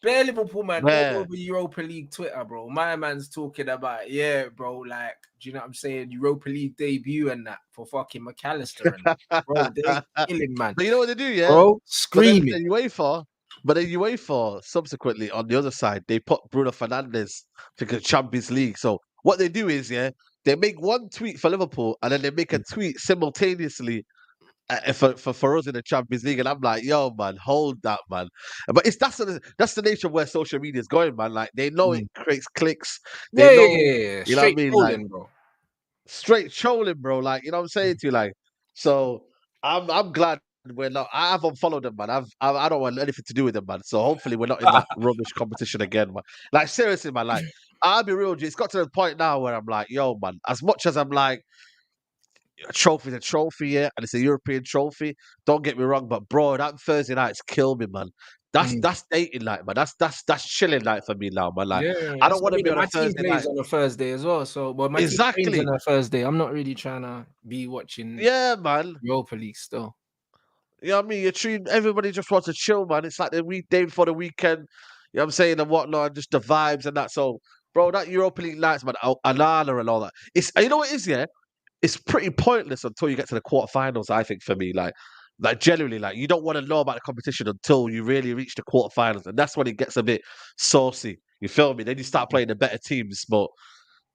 Bare Liverpool, man, all
Man,
over Europa League Twitter, bro. My man's talking about, yeah, bro, like, do you know what I'm saying? Europa League debut and that for fucking McAllister and that. Bro, they're killing, man.
but you know what they do, yeah?
Bro,
But then
screaming.
UEFA subsequently on the other side, they put Bruno Fernandes for the Champions League. So what they do is, yeah, they make one tweet for Liverpool and then they make a tweet simultaneously for us in the Champions League, and I'm like, yo, man, hold that, man. But that's the nature of where social media is going, man. Like, they know it
Mm.
creates clicks. They
Yeah, yeah,
know,
yeah, yeah.
you know what I
Straight
mean? Like,
trolling, bro.
straight trolling, bro. Like, you know what I'm saying to you, like. So I'm glad we're not. I've unfollowed them, man. I don't want anything to do with them, man. So hopefully we're not in that rubbish competition again, man. Like, seriously, man. Like, I'll be real, G. It's got to the point now where I'm like, yo, man. As much as I'm like, a trophy's a trophy, yeah, and it's a European trophy. Don't get me wrong, but bro, that Thursday nights kill me, man. That's dating night, man. That's chilling night for me now, man. Like,
Yeah,
I
that's
don't
what
want
I
to
mean.
be on a
My team
Thursday
plays
night.
on a Thursday as well. So, but my team trains
Exactly.
on a Thursday. I'm not really trying to be watching
Yeah, man.
Europa League still.
You know what I mean? You're treating everybody just wants to chill, man. It's like the weekday before the weekend. You know what I'm saying? And whatnot, and just the vibes and that. So, bro, that Europa League nights, man, Alana and all that. It's you know what it is, yeah? It's pretty pointless until you get to the quarterfinals, I think, for me. Like generally, like you don't want to know about the competition until you really reach the quarterfinals. And that's when it gets a bit saucy. You feel me? Then you start playing the better teams. But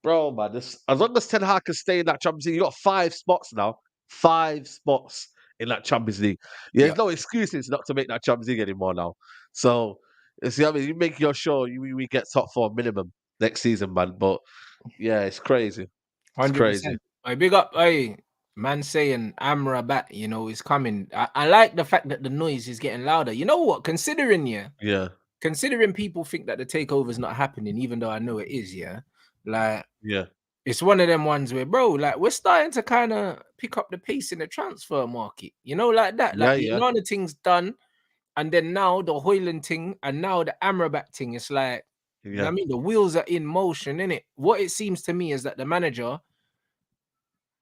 bro, man, as long as Ten Hag can stay in that Champions League, you got 5 spots now. 5 spots in that Champions League. Yeah,
Yeah.
there's no excuses not to make that Champions League anymore now. So, you see, I mean, you make your sure we get top 4 minimum next season, man. But yeah, it's crazy. It's crazy.
100%. I big up, hey, man saying Amrabat, you know, is coming. I like the fact that the noise is getting louder. You know what? Considering, yeah,
Yeah,
considering people think that the takeover is not happening, even though I know it is, yeah. Like,
yeah,
it's one of them ones where, bro, like we're starting to kind of pick up the pace in the transfer market, you know, like that.
yeah,
Like the
yeah,
Onana thing's done, and then now the Hoyland thing, and now the Amrabat thing. It's like, you know what
yeah.
I mean, the wheels are in motion, innit? What it seems to me is that the manager,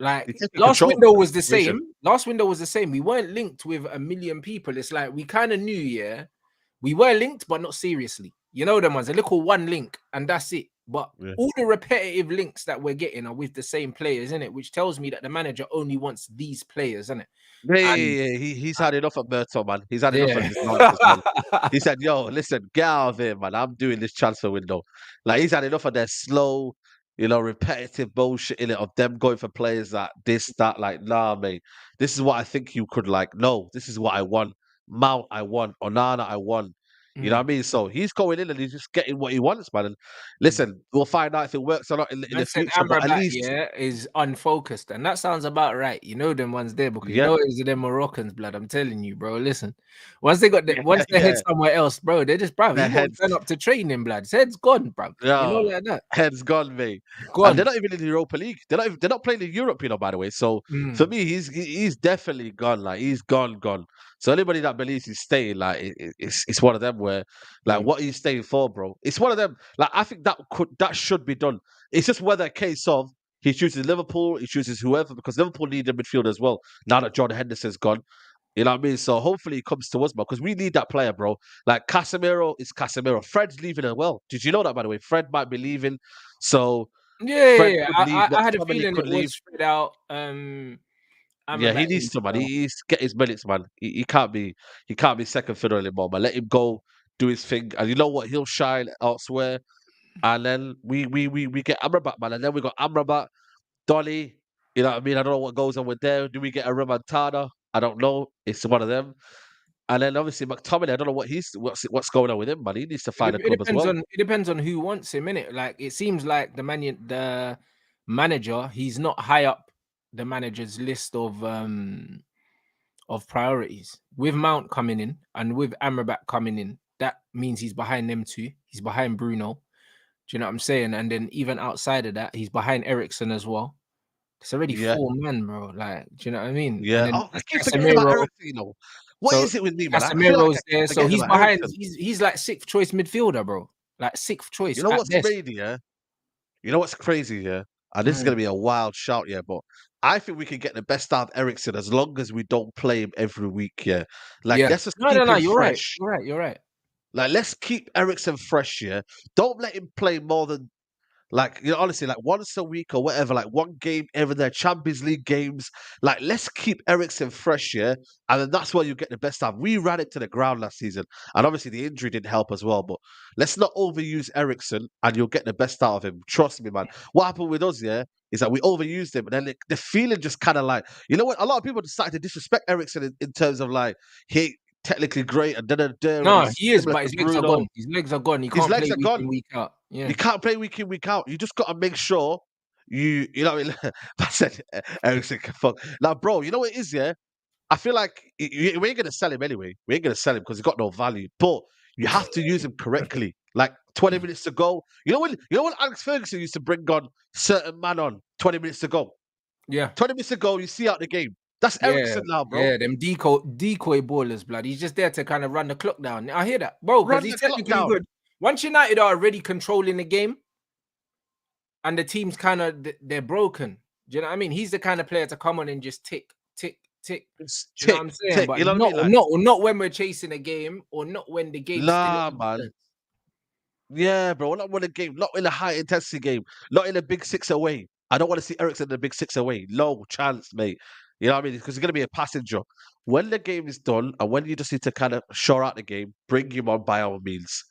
You're
like
taking
last
control of
window
the
was the
situation.
same. Last window was the same. We weren't linked with a million people. It's like we kind of knew, yeah. We were linked, but not seriously. You know them ones, a little one link, and that's it. But
Yeah.
all the repetitive links that we're getting are with the same players, isn't it? Which tells me that the manager only wants these players, isn't it?
Yeah, yeah,
And
yeah, yeah. He's had enough of Murto, man. He's had enough of
yeah.
this nonsense, man. He said, "Yo, listen, get out of here, man. I'm doing this transfer window." Like he's had enough of their slow, repetitive bullshit in it of them going for players that this, that. Like, nah, mate. This is what I think you could like. No, this is what I want. Mount, I want. Onana, I want. You know what I mean? So he's going in and he's just getting what he wants, man. And listen, we'll find out if it works or not in
Man
the
said
future. But at
Amrabat,
least,
yeah, is unfocused, and that sounds about right. You know them ones there because you
yeah,
know it's them Moroccans, blood. I'm telling you, bro. Listen, once they got
yeah,
once they head
yeah,
somewhere else, bro, they're just bruv. He
their
won't
heads,
turn up to training, blood. His head's gone, bruv. You know,
yeah,
like that,
heads gone, mate. And they're
gone.
not even in the Europa League. They're not playing in Europe, you know. By the way, so for
Mm,
me, he's definitely gone. Like he's gone. So anybody that believes he's staying, like it's one of them where, like,
mm.
what are you staying for, bro? It's one of them. Like I think that should be done. It's just whether a case of he chooses Liverpool, he chooses whoever because Liverpool need a midfield as well. Now that John Henderson's gone, you know what I mean? So hopefully he comes to us, bro, because we need that player, bro. Like Casemiro is Casemiro. Fred's leaving as well. Did you know that, by the way? Fred might be leaving. So
Yeah,
Fred
yeah, yeah.
could leave.
I had a
McTominay
feeling
could
it
leave.
was spread out.
Yeah, he
Amrabat
needs
in
somebody. He's get his minutes, man. He can't be second fiddle anymore, man. Let him go do his thing. And you know what? He'll shine elsewhere. And then we get Amrabat, man. And then we got Amrabat, Dolly. You know what I mean? I don't know what goes on with there. Do we get a remontada? I don't know. It's one of them. And then obviously McTominay, I don't know what's going on with him, man. He needs to find a club as well.
It depends on who wants him, innit? Like it seems like the manager, he's not high up the manager's list of priorities. With Mount coming in and with Amrabat coming in, that means he's behind them two. He's behind Bruno. Do you know what I'm saying? And then even outside of that, he's behind Ericsson as well. It's already
Yeah,
four men, bro. Like, do you know what I mean? And
yeah.
then
Oh, I keep forgetting about
Casemiro.
Ericsson, you know. What
So
is it with me, man? I feel like I
Casemiro's
keep
there. So
forgetting
he's
about
behind.
Ericsson.
He's like sixth choice midfielder, bro. Like sixth choice
You know
at
what's
best.
crazy, yeah? You know what's crazy, yeah? And this is
Mm.
gonna be a wild shout, yeah, but I think we can get the best out of Ericsson as long as we don't play him every week, yeah. Like
Yeah.
let's just
No, no,
keep
no.
him
You're right.
fresh.
You're right. You're right.
Like let's keep Ericsson fresh, yeah. Don't let him play more than like, honestly, like once a week or whatever, like one game every their Champions League games. Like, let's keep Ericsson fresh, yeah? And then that's where you get the best out. We ran it to the ground last season. And obviously the injury didn't help as well. But let's not overuse Ericsson and you'll get the best out of him. Trust me, man. What happened with us, yeah, is that we overused him. And then the feeling just kind of like, you know what? A lot of people decided to disrespect Ericsson in terms of like, he technically great and da and
No,
he's
he is,
similar
but
to
his legs are
Bruno.
gone. His legs are gone. He
His
can't
legs
play
are
week
gone.
in, week out.
You
Yeah.
can't play week in, week out. You just got to make sure you know what I mean? I said, Ericsson can fuck. Now, bro, you know what it is, yeah? I feel like we ain't going to sell him anyway. We ain't going to sell him because he's got no value. But you have to use him correctly. Like 20 minutes to go. You know when Alex Ferguson used to bring on certain man on 20 minutes to go?
Yeah.
20 minutes to go, you see out the game. That's
Yeah.
Ericsson now, bro.
Yeah. Them decoy ballers, blood. He's just there to kind of run the clock down. I hear that, bro, because
Run
he's
the clock
technically
down.
good. Once United are already controlling the game and the team's kind of they're broken. Do you know what I mean? He's the kind of player to come on and just tick, tick, tick.
It's
Do you know what I'm
tick,
saying?
tick.
But
You know what I mean? Like,
not when we're chasing a game or not when the game's still
nah,
at a
man.
distance.
Yeah, bro. Not win a game, not in a high intensity game, not in a big six away. I don't want to see Ericsson in the big six away. No chance, mate. You know what I mean? Because he's going to be a passenger. When the game is done and when you just need to kind of shore out the game, bring him on by all means.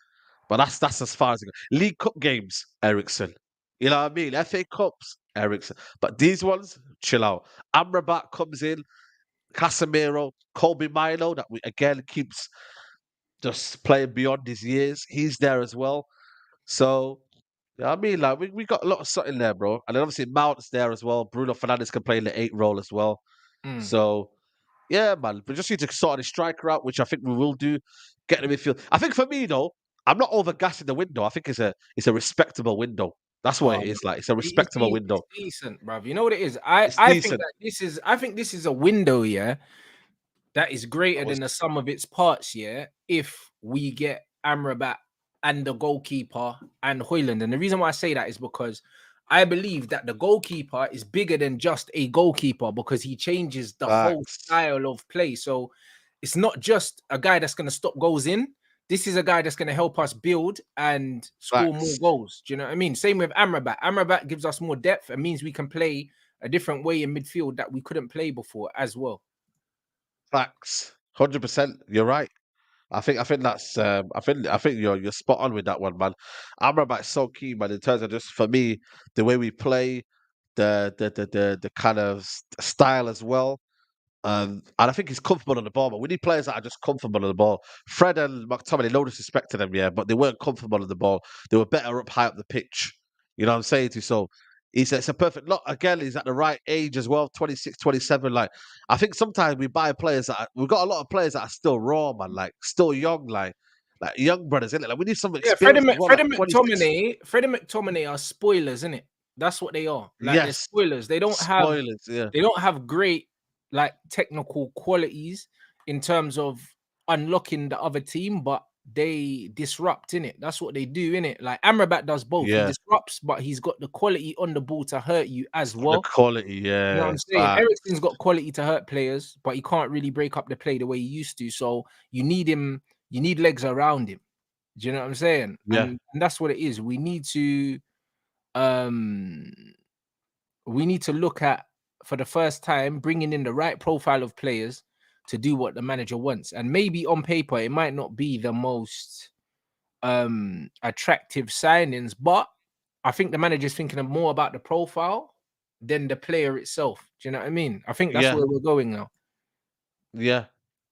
But that's as far as it goes. League Cup games, Ericsson. You know what I mean? FA Cups, Ericsson. But these ones, chill out. Amrabat comes in, Casemiro, Colby Milo, that we again keeps just playing beyond his years. He's there as well. So, yeah, I mean, like we got a lot of something there, bro. And then obviously Mount's there as well. Bruno Fernandes can play in the 8 role as well.
Mm.
So, yeah, man, we just need to sort the striker out, which I think we will do. Get the midfield. I think for me though, I'm not over gassing the window. I think it's a respectable window. That's what
Oh,
it
no.
is. Like it's a respectable
It's
window.
decent, bruv. You know what it is?
It's decent.
I think this is a window, yeah, that is
I
greater
was
than the sum of its parts, yeah, if we get Amrabat and the goalkeeper and Hoyland. And the reason why I say that is because I believe that the goalkeeper is bigger than just a goalkeeper because he changes the whole
facts.
style of play. So it's not just a guy that's going to stop goals in. This is a guy that's going to help us build and score more
Facts.
goals. Do you know what I mean? Same with Amrabat. Amrabat gives us more depth. It means we can play a different way in midfield that we couldn't play before as well.
Facts. 100%. You're right. I think that's I think you're spot on with that one, man. Amrabat's so key, man, in terms of just for me, the way we play, the kind of style as well. And I think he's comfortable on the ball, but we need players that are just comfortable on the ball. Fred and McTominay, no disrespect to them, yeah, but they weren't comfortable on the ball. They were better up high up the pitch. You know what I'm saying to you? So it's a perfect lot. Again, he's at the right age as well, 26, 27. Like, I think sometimes we buy players we've got a lot of players that are still raw, man, like still young, like young brothers, isn't it? Like we need some
Yeah,
experience as well, like 26.
Freddie McTominay are spoilers, isn't it? That's what they are. Like they're
Yes,
spoilers. They don't
spoilers, yeah.
have great like technical qualities in terms of unlocking the other team, but they disrupt in it. That's what they do in it. Like Amrabat does both. He
Yeah,
disrupts, but he's got the quality on the ball to hurt you as
the
well.
quality,
You know what
yeah.
I'm saying? Ericsson's got quality to hurt players, but he can't really break up the play the way he used to. So you need him. You need legs around him. Do you know what I'm saying?
Yeah.
And that's what it is. We need to look at, for the first time, bringing in the right profile of players to do what the manager wants. And maybe on paper it might not be the most attractive signings, but I think the manager's thinking more about the profile than the player itself. Do you know what I mean? I think that's
Yeah.
where we're going now.
Yeah,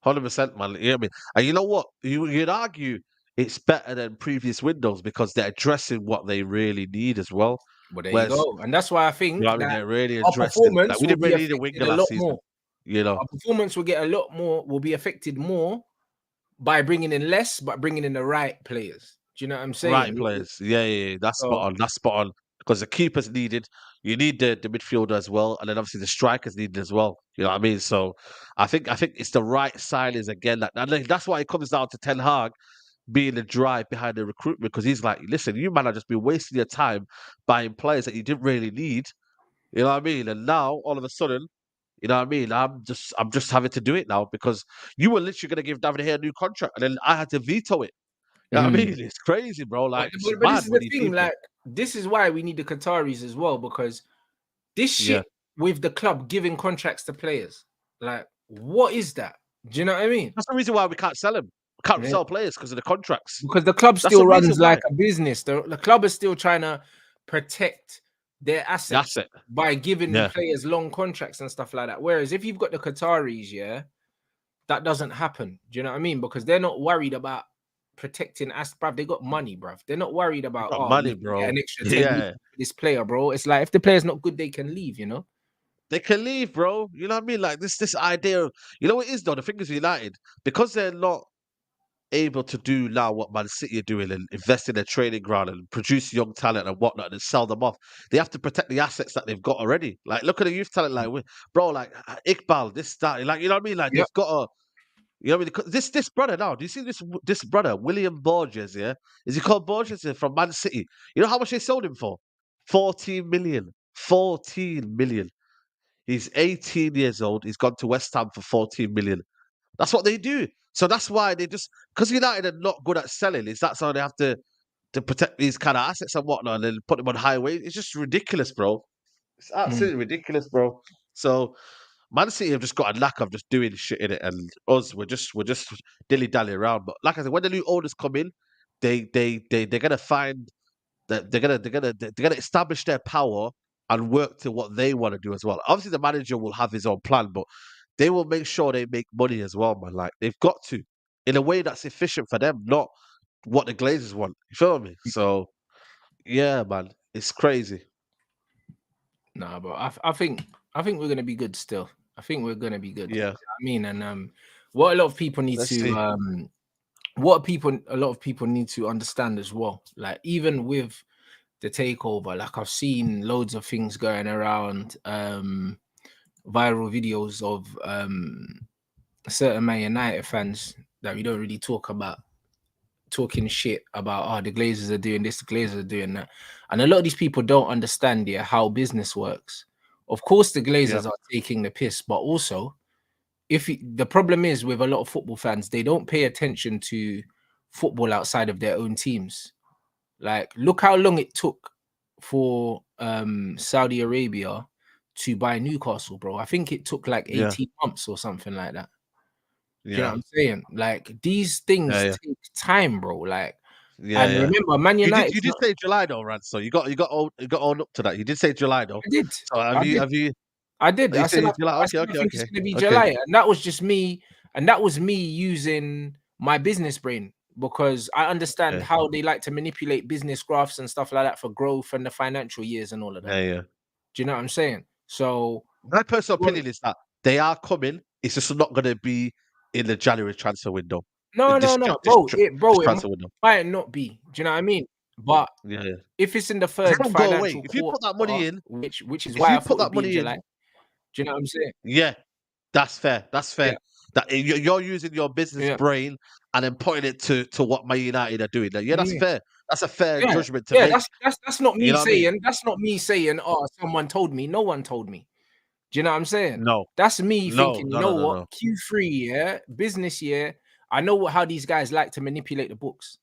100%, man. You know what I mean? And you know what? You'd argue it's better than previous windows because they're addressing what they really need as well.
Well, there you
Whereas,
go. And that's why I
you know
think
what I mean?
that
They're really
our
addressing. Like
performance
we
will
didn't
be
really need a winger
affected a
last
lot
season.
more.
You know,
Our performance will get a lot more, will be affected more by bringing in less, but bringing in the right players. Do you know what I'm saying?
right players. Yeah. That's spot
So,
on. That's spot on. Because the keeper's needed. You need the midfielder as well, and then obviously the strikers needed as well. You know what I mean? So, I think it's the right signings again. That's why it comes down to Ten Hag being the drive behind the recruitment because he's like, listen, you man have just been wasting your time buying players that you didn't really need. You know what I mean? And now all of a sudden, you know what I mean? I'm just having to do it now because you were literally gonna give David Hay a new contract and then I had to veto it. You know what I mean? It's crazy, bro. Like it's
but this
mad
is
with
the
these
thing,
people.
like, this is why we need the Qataris as well, because this
Yeah.
shit with the club giving contracts to players, like, what is that? Do you know what I mean?
That's the reason why we can't sell them. We can't
Yeah.
sell players because of the contracts.
Because the club
That's the
still
reason
runs
why.
like a business. The club is still trying to protect their assets
That's it.
by giving
Yeah.
players long contracts and stuff like that. Whereas if you've got the Qataris, yeah, that doesn't happen. Do you know what I mean? Because they're not worried about protecting us, bruv. They got money, bruv. They're not worried
We
about,
got
oh, we
money,
can get
bro.
an extra 10 million
Yeah.
for this player, bro. It's like if the player's not good, they can leave, you know?
They can leave, bro. You know what I mean? Like this idea of, you know what it is though, the thing is United, because they're not able to do now what Man City are doing and invest in their training ground and produce young talent and whatnot and sell them off. They have to protect the assets that they've got already. Like, look at the youth talent, like, bro, like Iqbal, this, that, like, you know what I mean? Like,
Yep.
they've got a, you know what I mean? This brother now, do you see this brother, William Borges, yeah? Is he called Borges from Man City? You know how much they sold him for? 14 million. 14 million. He's 18 years old. He's gone to West Ham for 14 million. That's what they do. So that's why they just because United are not good at selling. Is that's how they have to protect these kind of assets and whatnot, and then put them on highway. It's just ridiculous, bro. It's absolutely ridiculous, bro. So Man City have just got a knack of just doing shit in it, and us we're just dilly dally around. But like I said, when the new owners come in, they're gonna find that they're gonna establish their power and work to what they want to do as well. Obviously, the manager will have his own plan, but they will make sure they make money as well, man. Like they've got to, in a way that's efficient for them, not what the Glazers want. You feel me? So yeah, man, it's crazy.
Nah, but I think we're gonna be good still. I think we're gonna be good.
Yeah,
I mean, and what a lot of people need
let's see.
to a lot of people need to understand as well. Like even with the takeover, like I've seen loads of things going around, viral videos of certain Man United fans that we don't really talk about, talking shit about, oh, the Glazers are doing this, the Glazers are doing that. And a lot of these people don't understand how business works. Of course, the
Yeah,
Glazers are taking the piss, but also, the problem is with a lot of football fans, they don't pay attention to football outside of their own teams. Like, look how long it took for Saudi Arabia to buy Newcastle, bro. I think it took like
yeah,
18 months or something like that. Do you know
yeah,
what I'm saying? Like, these things
yeah,
take time, bro. Like,
yeah,
and
yeah.
remember, Man
You
United's
did
not.
say July though, Rand. So you got own up to that. You did say July though.
I did.
So have
I
you
did.
have you?
I did.
Oh, you
I
said
said
in July.
I
Okay,
said I
okay,
think it's
okay,
going to be
okay.
July, and that was just me, and that was me using my business brain because I understand
Yeah,
how they like to manipulate business graphs and stuff like that for growth and the financial years and all of that.
yeah, yeah.
Do you know what I'm saying? So,
My personal
well,
opinion is that they are coming. It's just not going to be in the January transfer window.
no, no,
This
no,
this
bro,
this
it
transfer window.
might not be. Do you know what I mean? But
Yeah, yeah.
if it's in the
'Cause they
third
don't go away.
financial
If you put that money
quarter,
in,
which is
if
why
you
I
put
thought it'd
that
be in
money
July.
in,
Do you know what I'm saying?
yeah, that's fair. That's
Yeah,
fair. That you're using your business
yeah,
brain and then putting it to what Man United are doing. Yeah, that's
yeah.
fair. That's a fair
Yeah,
judgment to
yeah,
make.
that's not
You
me
know what I mean?
saying. That's not me saying. Oh, someone told me. No one told me. Do you know what I'm saying?
No,
That's me
no,
thinking. You
no,
know
no, no,
what?
no.
Q3 year, business year. I know how these guys like to manipulate the books.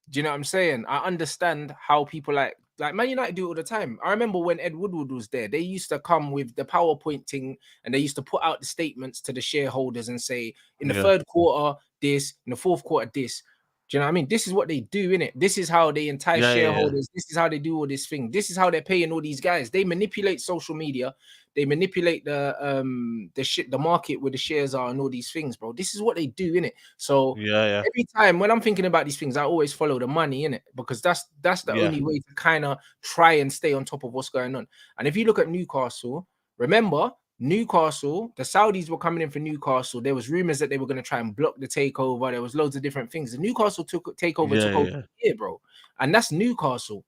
Do you know what I'm saying? I understand how people like Man United do it all the time. I remember when Ed Woodward was there, they used to come with the PowerPoint thing and they used to put out the statements to the shareholders and say, in the
Yeah,
third quarter, this, in the fourth quarter, this. Do you know what I mean? This is what they do, innit? This is how they entice
yeah, yeah, yeah.
shareholders. This is how they do all this thing. This is how they're paying all these guys. They manipulate social media. They manipulate the shit, the market where the shares are and all these things, bro. This is what they do, innit? So
Yeah, yeah,
every time when I'm thinking about these things, I always follow the money in it because that's the
yeah,
only way to kind of try and stay on top of what's going on. And if you look at Newcastle, remember Newcastle, the Saudis were coming in for Newcastle. There was rumors that they were going to try and block the takeover. There was loads of different things. The Newcastle takeover
yeah,
took over
yeah.
here, bro, and that's Newcastle.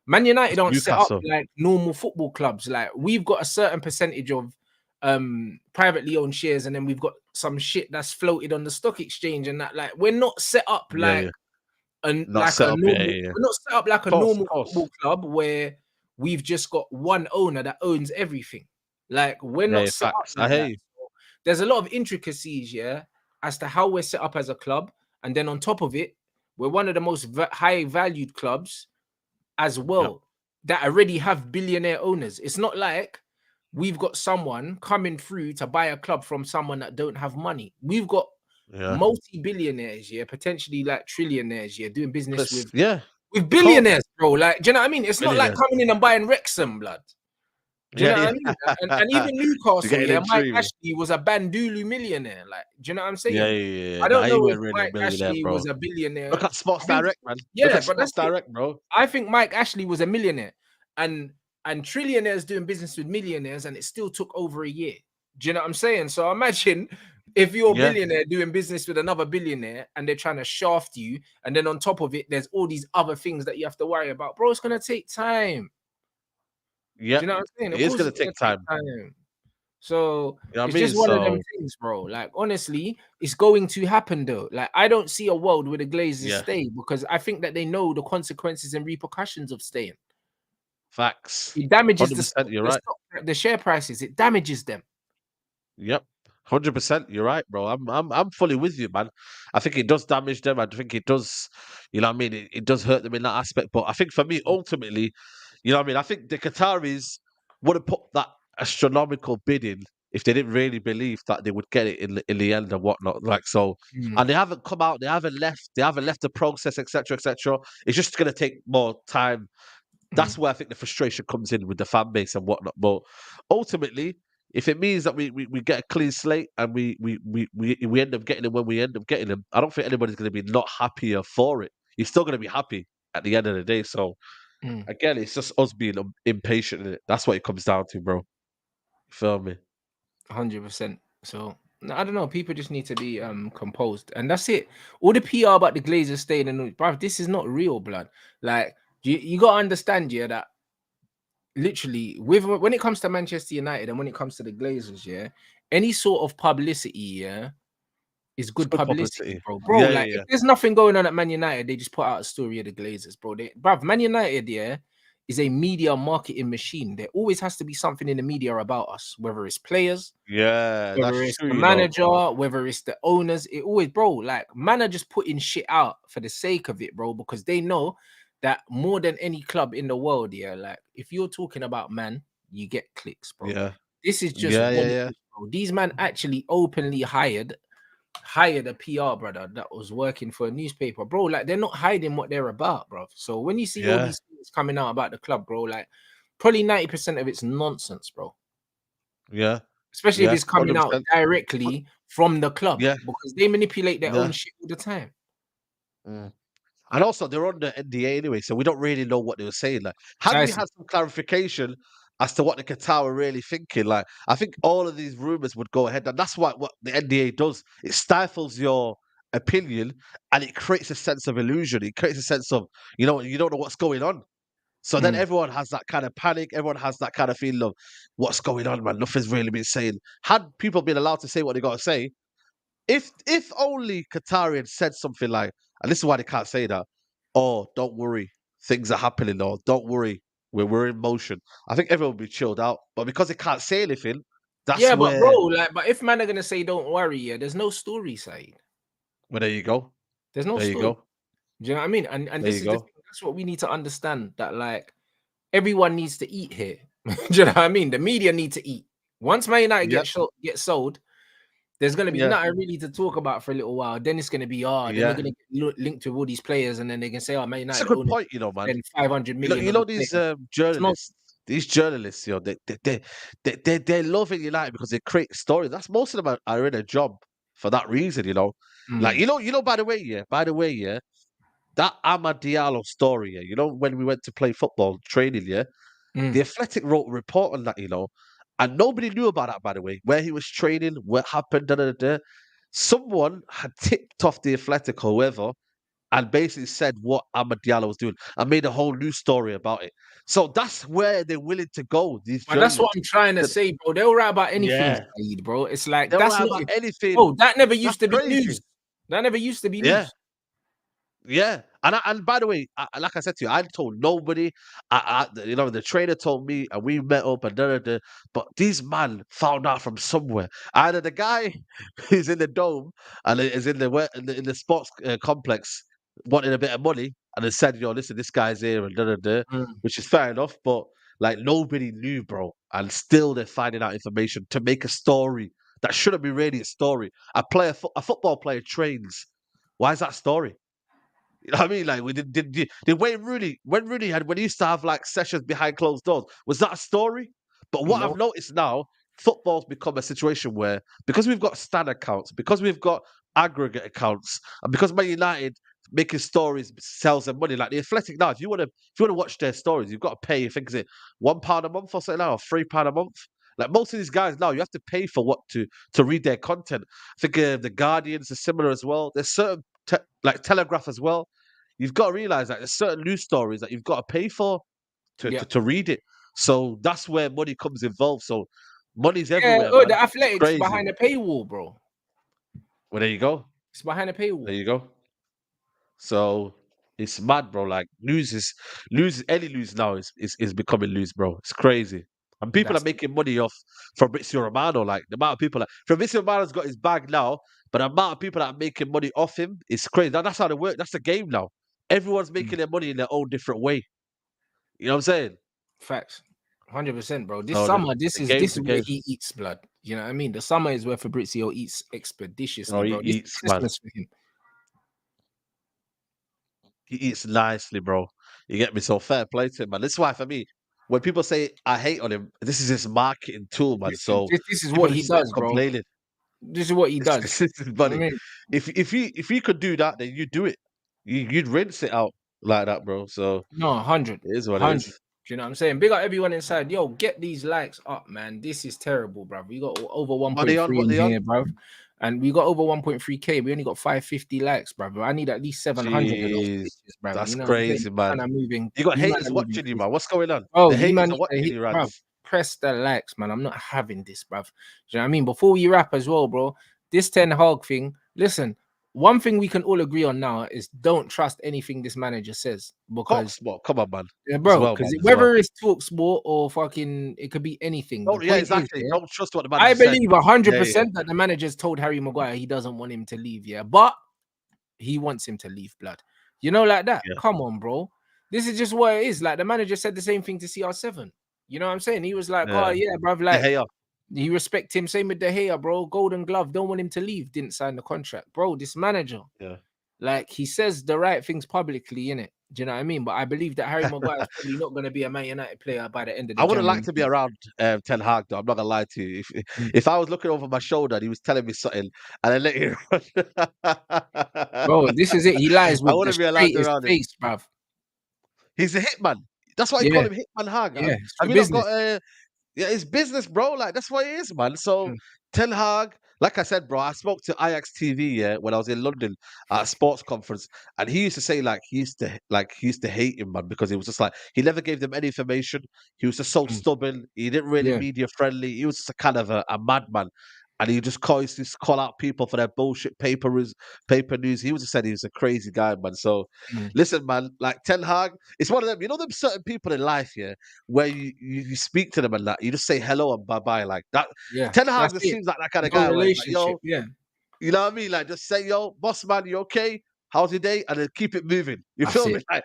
Man United
That's
aren't set up
Newcastle.
like normal football clubs. Like we've got a certain percentage of privately owned shares, and then we've got some shit that's floated on the stock exchange, and that like we're not set up
Yeah, yeah. Not
like
set
a
up. Yeah,
normal,
yeah, yeah.
we're not set up like a
Course,
normal
course.
football club where we've just got one owner that owns everything. Like we're
Yeah,
not
yeah,
set up
facts. I
like
hear
that.
you.
So there's a lot of intricacies, yeah, as to how we're set up as a club, and then on top of it, we're one of the most high valued clubs as
Yep.
well that already have billionaire owners. It's not like we've got someone coming through to buy a club from someone that don't have money. We've got
Yeah.
multi-billionaires, yeah, potentially like trillionaires, yeah, doing business
Plus, yeah,
with
of course.
billionaires, bro. Like, do you know what I mean? It's not like
Millionaires.
coming in and buying Wrexham, blood. Do you
Yeah,
know what I mean? And
yeah.
even
You're
Newcastle,
getting
yeah,
in
Mike
dreamy.
Ashley was a Bandulu millionaire. Like, do you know what I'm
Yeah,
saying?
yeah, yeah, yeah.
I
Nah,
don't
he
know if
weren't really a
Mike
millionaire,
Ashley
bro.
was a billionaire.
Look at Sports
I think,
Direct, man. Look
yeah,
at
but that's
Sports
it.
Direct, bro.
I think Mike Ashley was a millionaire, and trillionaires doing business with millionaires, and it still took over a year. Do you know what I'm saying? So imagine if you're a
Yeah,
billionaire doing business with another billionaire, and they're trying to shaft you, and then on top of it, there's all these other things that you have to worry about, bro. It's gonna take time. Do you
yep.
know what I'm saying?
It
Of
is
course,
gonna
it's gonna
take
take
time.
time. So
You know what I
it's
mean?
just one of them
So,
things, bro. Like honestly, it's going to happen though. Like I don't see a world where the Glazers
yeah,
stay because I think that they know the consequences and repercussions of staying.
facts.
It damages
100%, you're
the
right.
stock, the share prices. It damages them.
Yep. 100%, you're right, bro. I'm fully with you, man. I think it does damage them. I think it does, you know what I mean? It does hurt them in that aspect. But I think for me, ultimately, you know what I mean? I think the Qataris would have put that astronomical bid in if they didn't really believe that they would get it in the end and whatnot. Like so,
Mm,
and they haven't come out, they haven't left the process, etc., etc. It's just gonna take more time.
mm,
That's where I think the frustration comes in with the fan base and whatnot. But ultimately, if it means that we get a clean slate and we end up getting them when we end up getting them, I don't think anybody's going to be not happier for it. You're still going to be happy at the end of the day. So
mm,
again, it's just us being impatient. In it. That's what it comes down to, bro. You feel me?
100%. So I don't know. People just need to be composed, and that's it. All the PR about the Glazers staying and bruv, this is not real, blood. Like you gotta understand, yeah, that literally with when it comes to Manchester United and when it comes to the Glazers, yeah, any sort of publicity, yeah, is
It's
good
good
publicity,
publicity.
bro. Bro,
Yeah,
like
yeah,
if
yeah,
there's nothing going on at Man United, they just put out a story of the Glazers, bro. Bruv, Man United, yeah, is a media marketing machine. There always has to be something in the media about us, whether it's players,
yeah. That's
whether it's
true.
the
You know.
manager, whether it's the owners. It always, bro, like man are just putting shit out for the sake of it, bro, because they know that more than any club in the world, yeah, like if you're talking about man, you get clicks, bro.
Yeah,
This is just
yeah,
what
yeah,
it
yeah,
is, bro. These man actually openly hired a PR brother that was working for a newspaper, bro. Like they're not hiding what they're about, bro. So when you see all
yeah.
these things coming out about the club, bro, like probably 90% of it's nonsense, bro.
Yeah,
especially if
yeah,
it's coming out
100%.
directly from the club,
Yeah,
because they manipulate their own
yeah.
shit all the time.
Mm. And also, they're under NDA anyway, so we don't really know what they were saying. Like, had we
Precisely.
had some clarification as to what the Qatar were really thinking, like, I think all of these rumors would go ahead, and that's what the NDA does. It stifles your opinion, and it creates a sense of illusion. It creates a sense of you don't know what's going on. So then
Mm.
everyone has that kind of panic. Everyone has that kind of feeling of what's going on, man. Nothing's really been saying. Had people been allowed to say what they got to say, if only Qatari had said something like, and this is why they can't say that, oh, don't worry, things are happening, or don't worry, we're in motion. I think everyone would be chilled out. But because they can't say anything, that's
Yeah, but bro,
where
like, but if man are gonna say don't worry, yeah, there's no story side.
well, there you go.
There's no
There you
story.
go.
Do you know what I mean? And
There
this
you
is the
go.
thing. That's what we need to understand. That like everyone needs to eat here. Do you know what I mean? The media need to eat. Once Man United
Yeah,
get sold, there's gonna be
yeah,
nothing really to talk about for a little while. Then it's gonna be then they're
yeah.
gonna get linked with all these players, and then they can say, "Oh, Man
It's a
United
good
owners
point,
spend
man.
500 million on
You
a
know
player."
these
It's not.
journalists. These journalists, they love it United because they create stories. That's most of them are in a job for that reason. Like
Mm,
By the way, that Amad Diallo story, yeah. When we went to play football training, yeah,
mm.
the Athletic wrote a report on that, and nobody knew about that. By the way, where he was training, what happened, da da da. Someone had tipped off the Athletic, however, and basically said what Amad Diallo was doing and made a whole new story about it. So that's where they're willing to go, these
But that's what
journalists.
I'm trying to
That-
say, bro. They'll write about anything,
Yeah.
Saeed, bro. It's like
They'll
that's
write
not
about
it.
anything.
Oh, that never
That's
used to be
crazy.
news. That never used to be
Yeah.
news.
Yeah, and by the way, like I said to you, I told nobody. The trainer told me, and we met up and da da da. But these man found out from somewhere. Either the guy who's in the dome and is in the sports complex wanting a bit of money, and they said, "Yo, listen, this guy's here," and da da da,
Mm.
which is fair enough. But like nobody knew, bro, and still they're finding out information to make a story that shouldn't be really a story. A football player trains. Why is that a story? You know what I mean? Like, we did Wayne Rooney when he used to have like sessions behind closed doors. Was that a story? But what I've
No.
noticed now, football's become a situation where because we've got stan accounts, because we've got aggregate accounts, and because Man United making stories sells them money. Like the Athletic now, if you want to watch their stories, you've got to pay. I think is it £1 a month or something now, or £3 a month. Like most of these guys now, you have to pay for what to read their content. I think the Guardians are similar as well. There's certain like Telegraph as well. You've got to realize that there's certain news stories that you've got to pay for
Yeah.
to read it. So that's where money comes involved. So money's
Yeah.
everywhere,
Oh,
man.
the
It's
athletics
crazy.
behind a paywall, bro.
Well, there you go.
It's behind a
There
paywall.
you go. So it's mad, bro. Like any news now is becoming news, bro. It's crazy. And people are
That's
making money off Fabrizio Romano. Like the amount of people that Fabrizio Romano's got his bag now, but the amount of people that are making money off him is crazy. That's how they work. That's the game now. Everyone's
mm,
making their money in their own different way. You know what I'm saying?
facts. 100%, bro. This
So
summer,
the
this
game's
is
the
where
game.
he eats blood. You know what I mean? The summer is where Fabrizio eats expeditiously,
Oh, he
bro. This is
eats, man.
Christmas for him.
He eats nicely, bro. You get me? So fair play to him, man. This is why for me, when people say I hate on him, this is his marketing tool, man.
Listen,
So
this is
people
what
need
he
to stop
does, bro.
complaining.
This is what he does.
This is
You know what
funny.
I mean?
If you could do that, then you do it. You'd rinse it out like that, bro. So
No, 100.
it is what it
100.
is.
Do you know what I'm saying? Big up everyone inside. Yo, get these likes up, man. This is terrible, bro. We got over
Money on
1.3
what
in
they on?
here, bro. And we got over 1.3K. We only got 550 likes, bro. I need at least 700 of those
Jeez,
bitches, bro.
that's
You know what I'm saying?
crazy, man.
Man are moving.
You got
You man
haters
are moving
watching you,
crazy.
man. What's going on?
Oh,
The
you man
haters are
need to
watching
hit,
you,
bro.
Rants.
Press the likes, man. I'm not having this, bro. Do you know what I mean? Before we wrap as well, bro, this Ten Hag thing, listen, one thing we can all agree on now is don't trust anything this manager says,
Talk
because
smart. Come on, man.
yeah,
As
bro,
well,
because
man. As well.
whether it's talk sport or fucking, it could be anything. The
Don't, yeah,
point is,
exactly.
yeah,
Don't trust what the
I
manager said.
believe 100%
Yeah, yeah,
that the manager's told Harry Maguire he doesn't want him to leave, yeah, but he wants him to leave, blood. You know, like that.
yeah.
Come on, bro. This is just what it is. Like the manager said the same thing to CR7. You know what I'm saying? He was like, oh
Yeah.
yeah, bruv,
The
like
hater.
he respect him. Same with De Gea, bro. Golden glove. Don't want him to leave. Didn't sign the contract, bro. This manager,
Yeah.
like he says the right things publicly, innit? Do you know what I mean? But I believe that Harry Maguire is probably not going to be a Man United player by the end of
I
the
would have liked
January.
to be around Ten Hag, though. I'm not gonna lie to you.
Mm.
If I was looking over my shoulder and he was telling me something, and I let it run,
Bro, this is it. He lies
I
with the
wouldn't be allowed
straightest
around him.
face, bruv.
He's a hitman. That's why you call
Yeah,
him Hitman Hag.
yeah, it's for
Have you not
business.
got a? Yeah, it's business, bro. Like that's what it is, man. So
Mm,
Ten Hag, like I said, bro, I spoke to Ajax TV when I was in London at a sports conference, and he used to say he used to hate him, man, because he was just like he never gave them any information. He was just so
mm,
stubborn. He didn't really
yeah,
media friendly. He was just a kind of a madman. And he just used to call out people for their bullshit paper news. He was just said he was a crazy guy, man. So,
mm,
listen, man, like Ten Hag, it's one of them. You know them certain people in life, yeah, where you speak to them and that you just say hello and bye bye like that.
yeah.
Ten Hag
That's
just
it.
seems like that kind of
No
guy where it's like,
relationship.
yo,
Yeah,
you know what I mean? Like just say, yo, boss man, you okay? How's your day? And then keep it moving. You
that's
feel me?
it.
Like,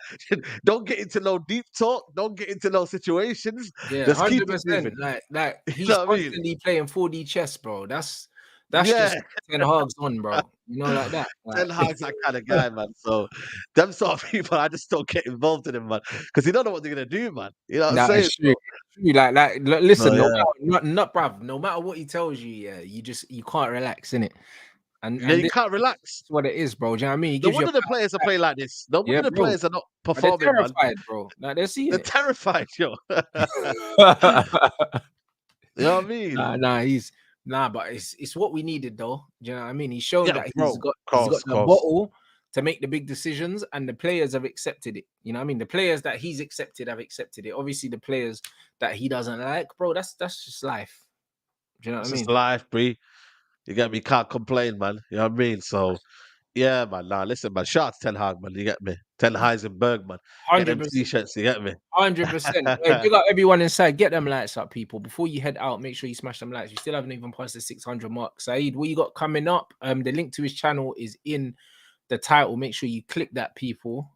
don't get into no deep talk. Don't get into no situations.
Yeah,
Just keep it
100%.
moving.
Like
You
he's
know what I mean?
constantly playing 4D chess, bro. That's just
Yeah.
Ten Hag's on, bro. You know, like that.
Ten
Like,
Hag's that kind of guy, man. So them sort of people, I just don't get involved in him, man, because you don't know what they're gonna do, man. You know what I'm
nah,
saying?
it's true. True. Listen,
So yeah,
not bruv, no matter what he tells you, yeah, you can't relax in it.
yeah,
And
you
this
can't relax.
is what it is, bro. Do you know what I mean? He
No
gives you a
wonder the players are
pat.
playing like this. No wonder
Yeah,
the
bro.
players are not
But they're
performing, man.
terrified, bro. Like they're seeing
They're
it.
terrified, yo. You know what I mean?
But it's what we needed though. Do you know what I mean? He's shown
Yeah,
that
bro.
he's got
Course,
the
course.
bottle to make the big decisions, and the players have accepted it. You know what I mean? The players that he's accepted have accepted it. Obviously, the players that he doesn't like, bro, that's just life. Do you know what I
It's just
mean?
life, Bree. You get me? Can't complain, man. You know what I mean? So yeah, man. Nah, listen, man. Shout out to Ten Hag, man. You get me? Ten Heisenberg, man. Get them
100%.
t-shirts. You get me?
100%. Hey, big up everyone inside. Get them lights up, people. Before you head out, make sure you smash them lights. We still haven't even passed the 600 mark. Saeed, what you got coming up? The link to his channel is in the title. Make sure you click that, people.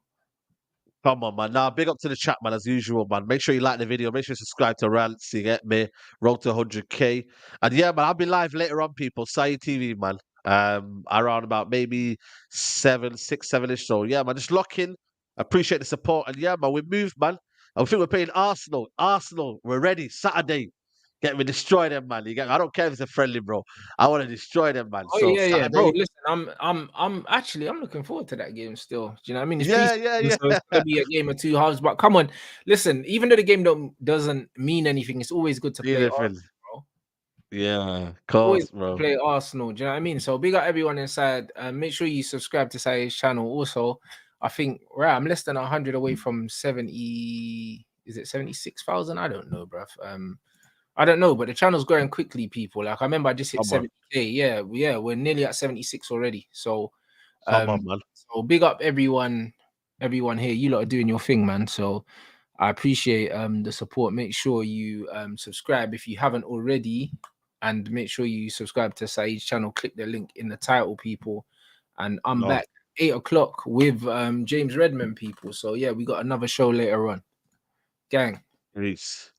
Come on, man. Nah, big up to the chat, man, as usual, man. Make sure you like the video. Make sure you subscribe to Rants. You get me? Road to 100K. And yeah, man, I'll be live later on, people. Saeed TV, man. Around about maybe 7ish. So yeah, man, just lock in. Appreciate the support. And yeah, man, we moved, man. I think we're playing Arsenal. Arsenal, we're ready. Saturday. Get me, destroy them, man. You get me? I don't care if it's a friendly, bro. I want to destroy them, man.
Oh
So
yeah, bro.
Saturday.
Listen, I'm looking forward to that game still. Do you know what I mean? It's
Yeah,
pre-season,
yeah,
so it's
yeah.
gonna be a game of two halves. But come on, listen. Even though the game doesn't mean anything, it's always good to play
Beautiful.
Arsenal, bro.
Yeah, of
Always
course,
good to
bro.
play Arsenal. Do you know what I mean? So big up everyone inside. Make sure you subscribe to Saeed's channel. Also, I think I'm less than 100 away from 70. Is it 76,000? I don't know, bruv. I don't know, but the channel's growing quickly, people. Like I remember I just hit
Come on.
70K. Yeah, we're nearly at 76 already. So
Come on, man.
so big up everyone here. You lot are doing your thing, man. So I appreciate the support. Make sure you subscribe if you haven't already, and make sure you subscribe to Saeed's channel. Click the link in the title, people. And I'm
No.
back 8 o'clock with James Redmond, people. So yeah, we got another show later on. Gang.
Peace.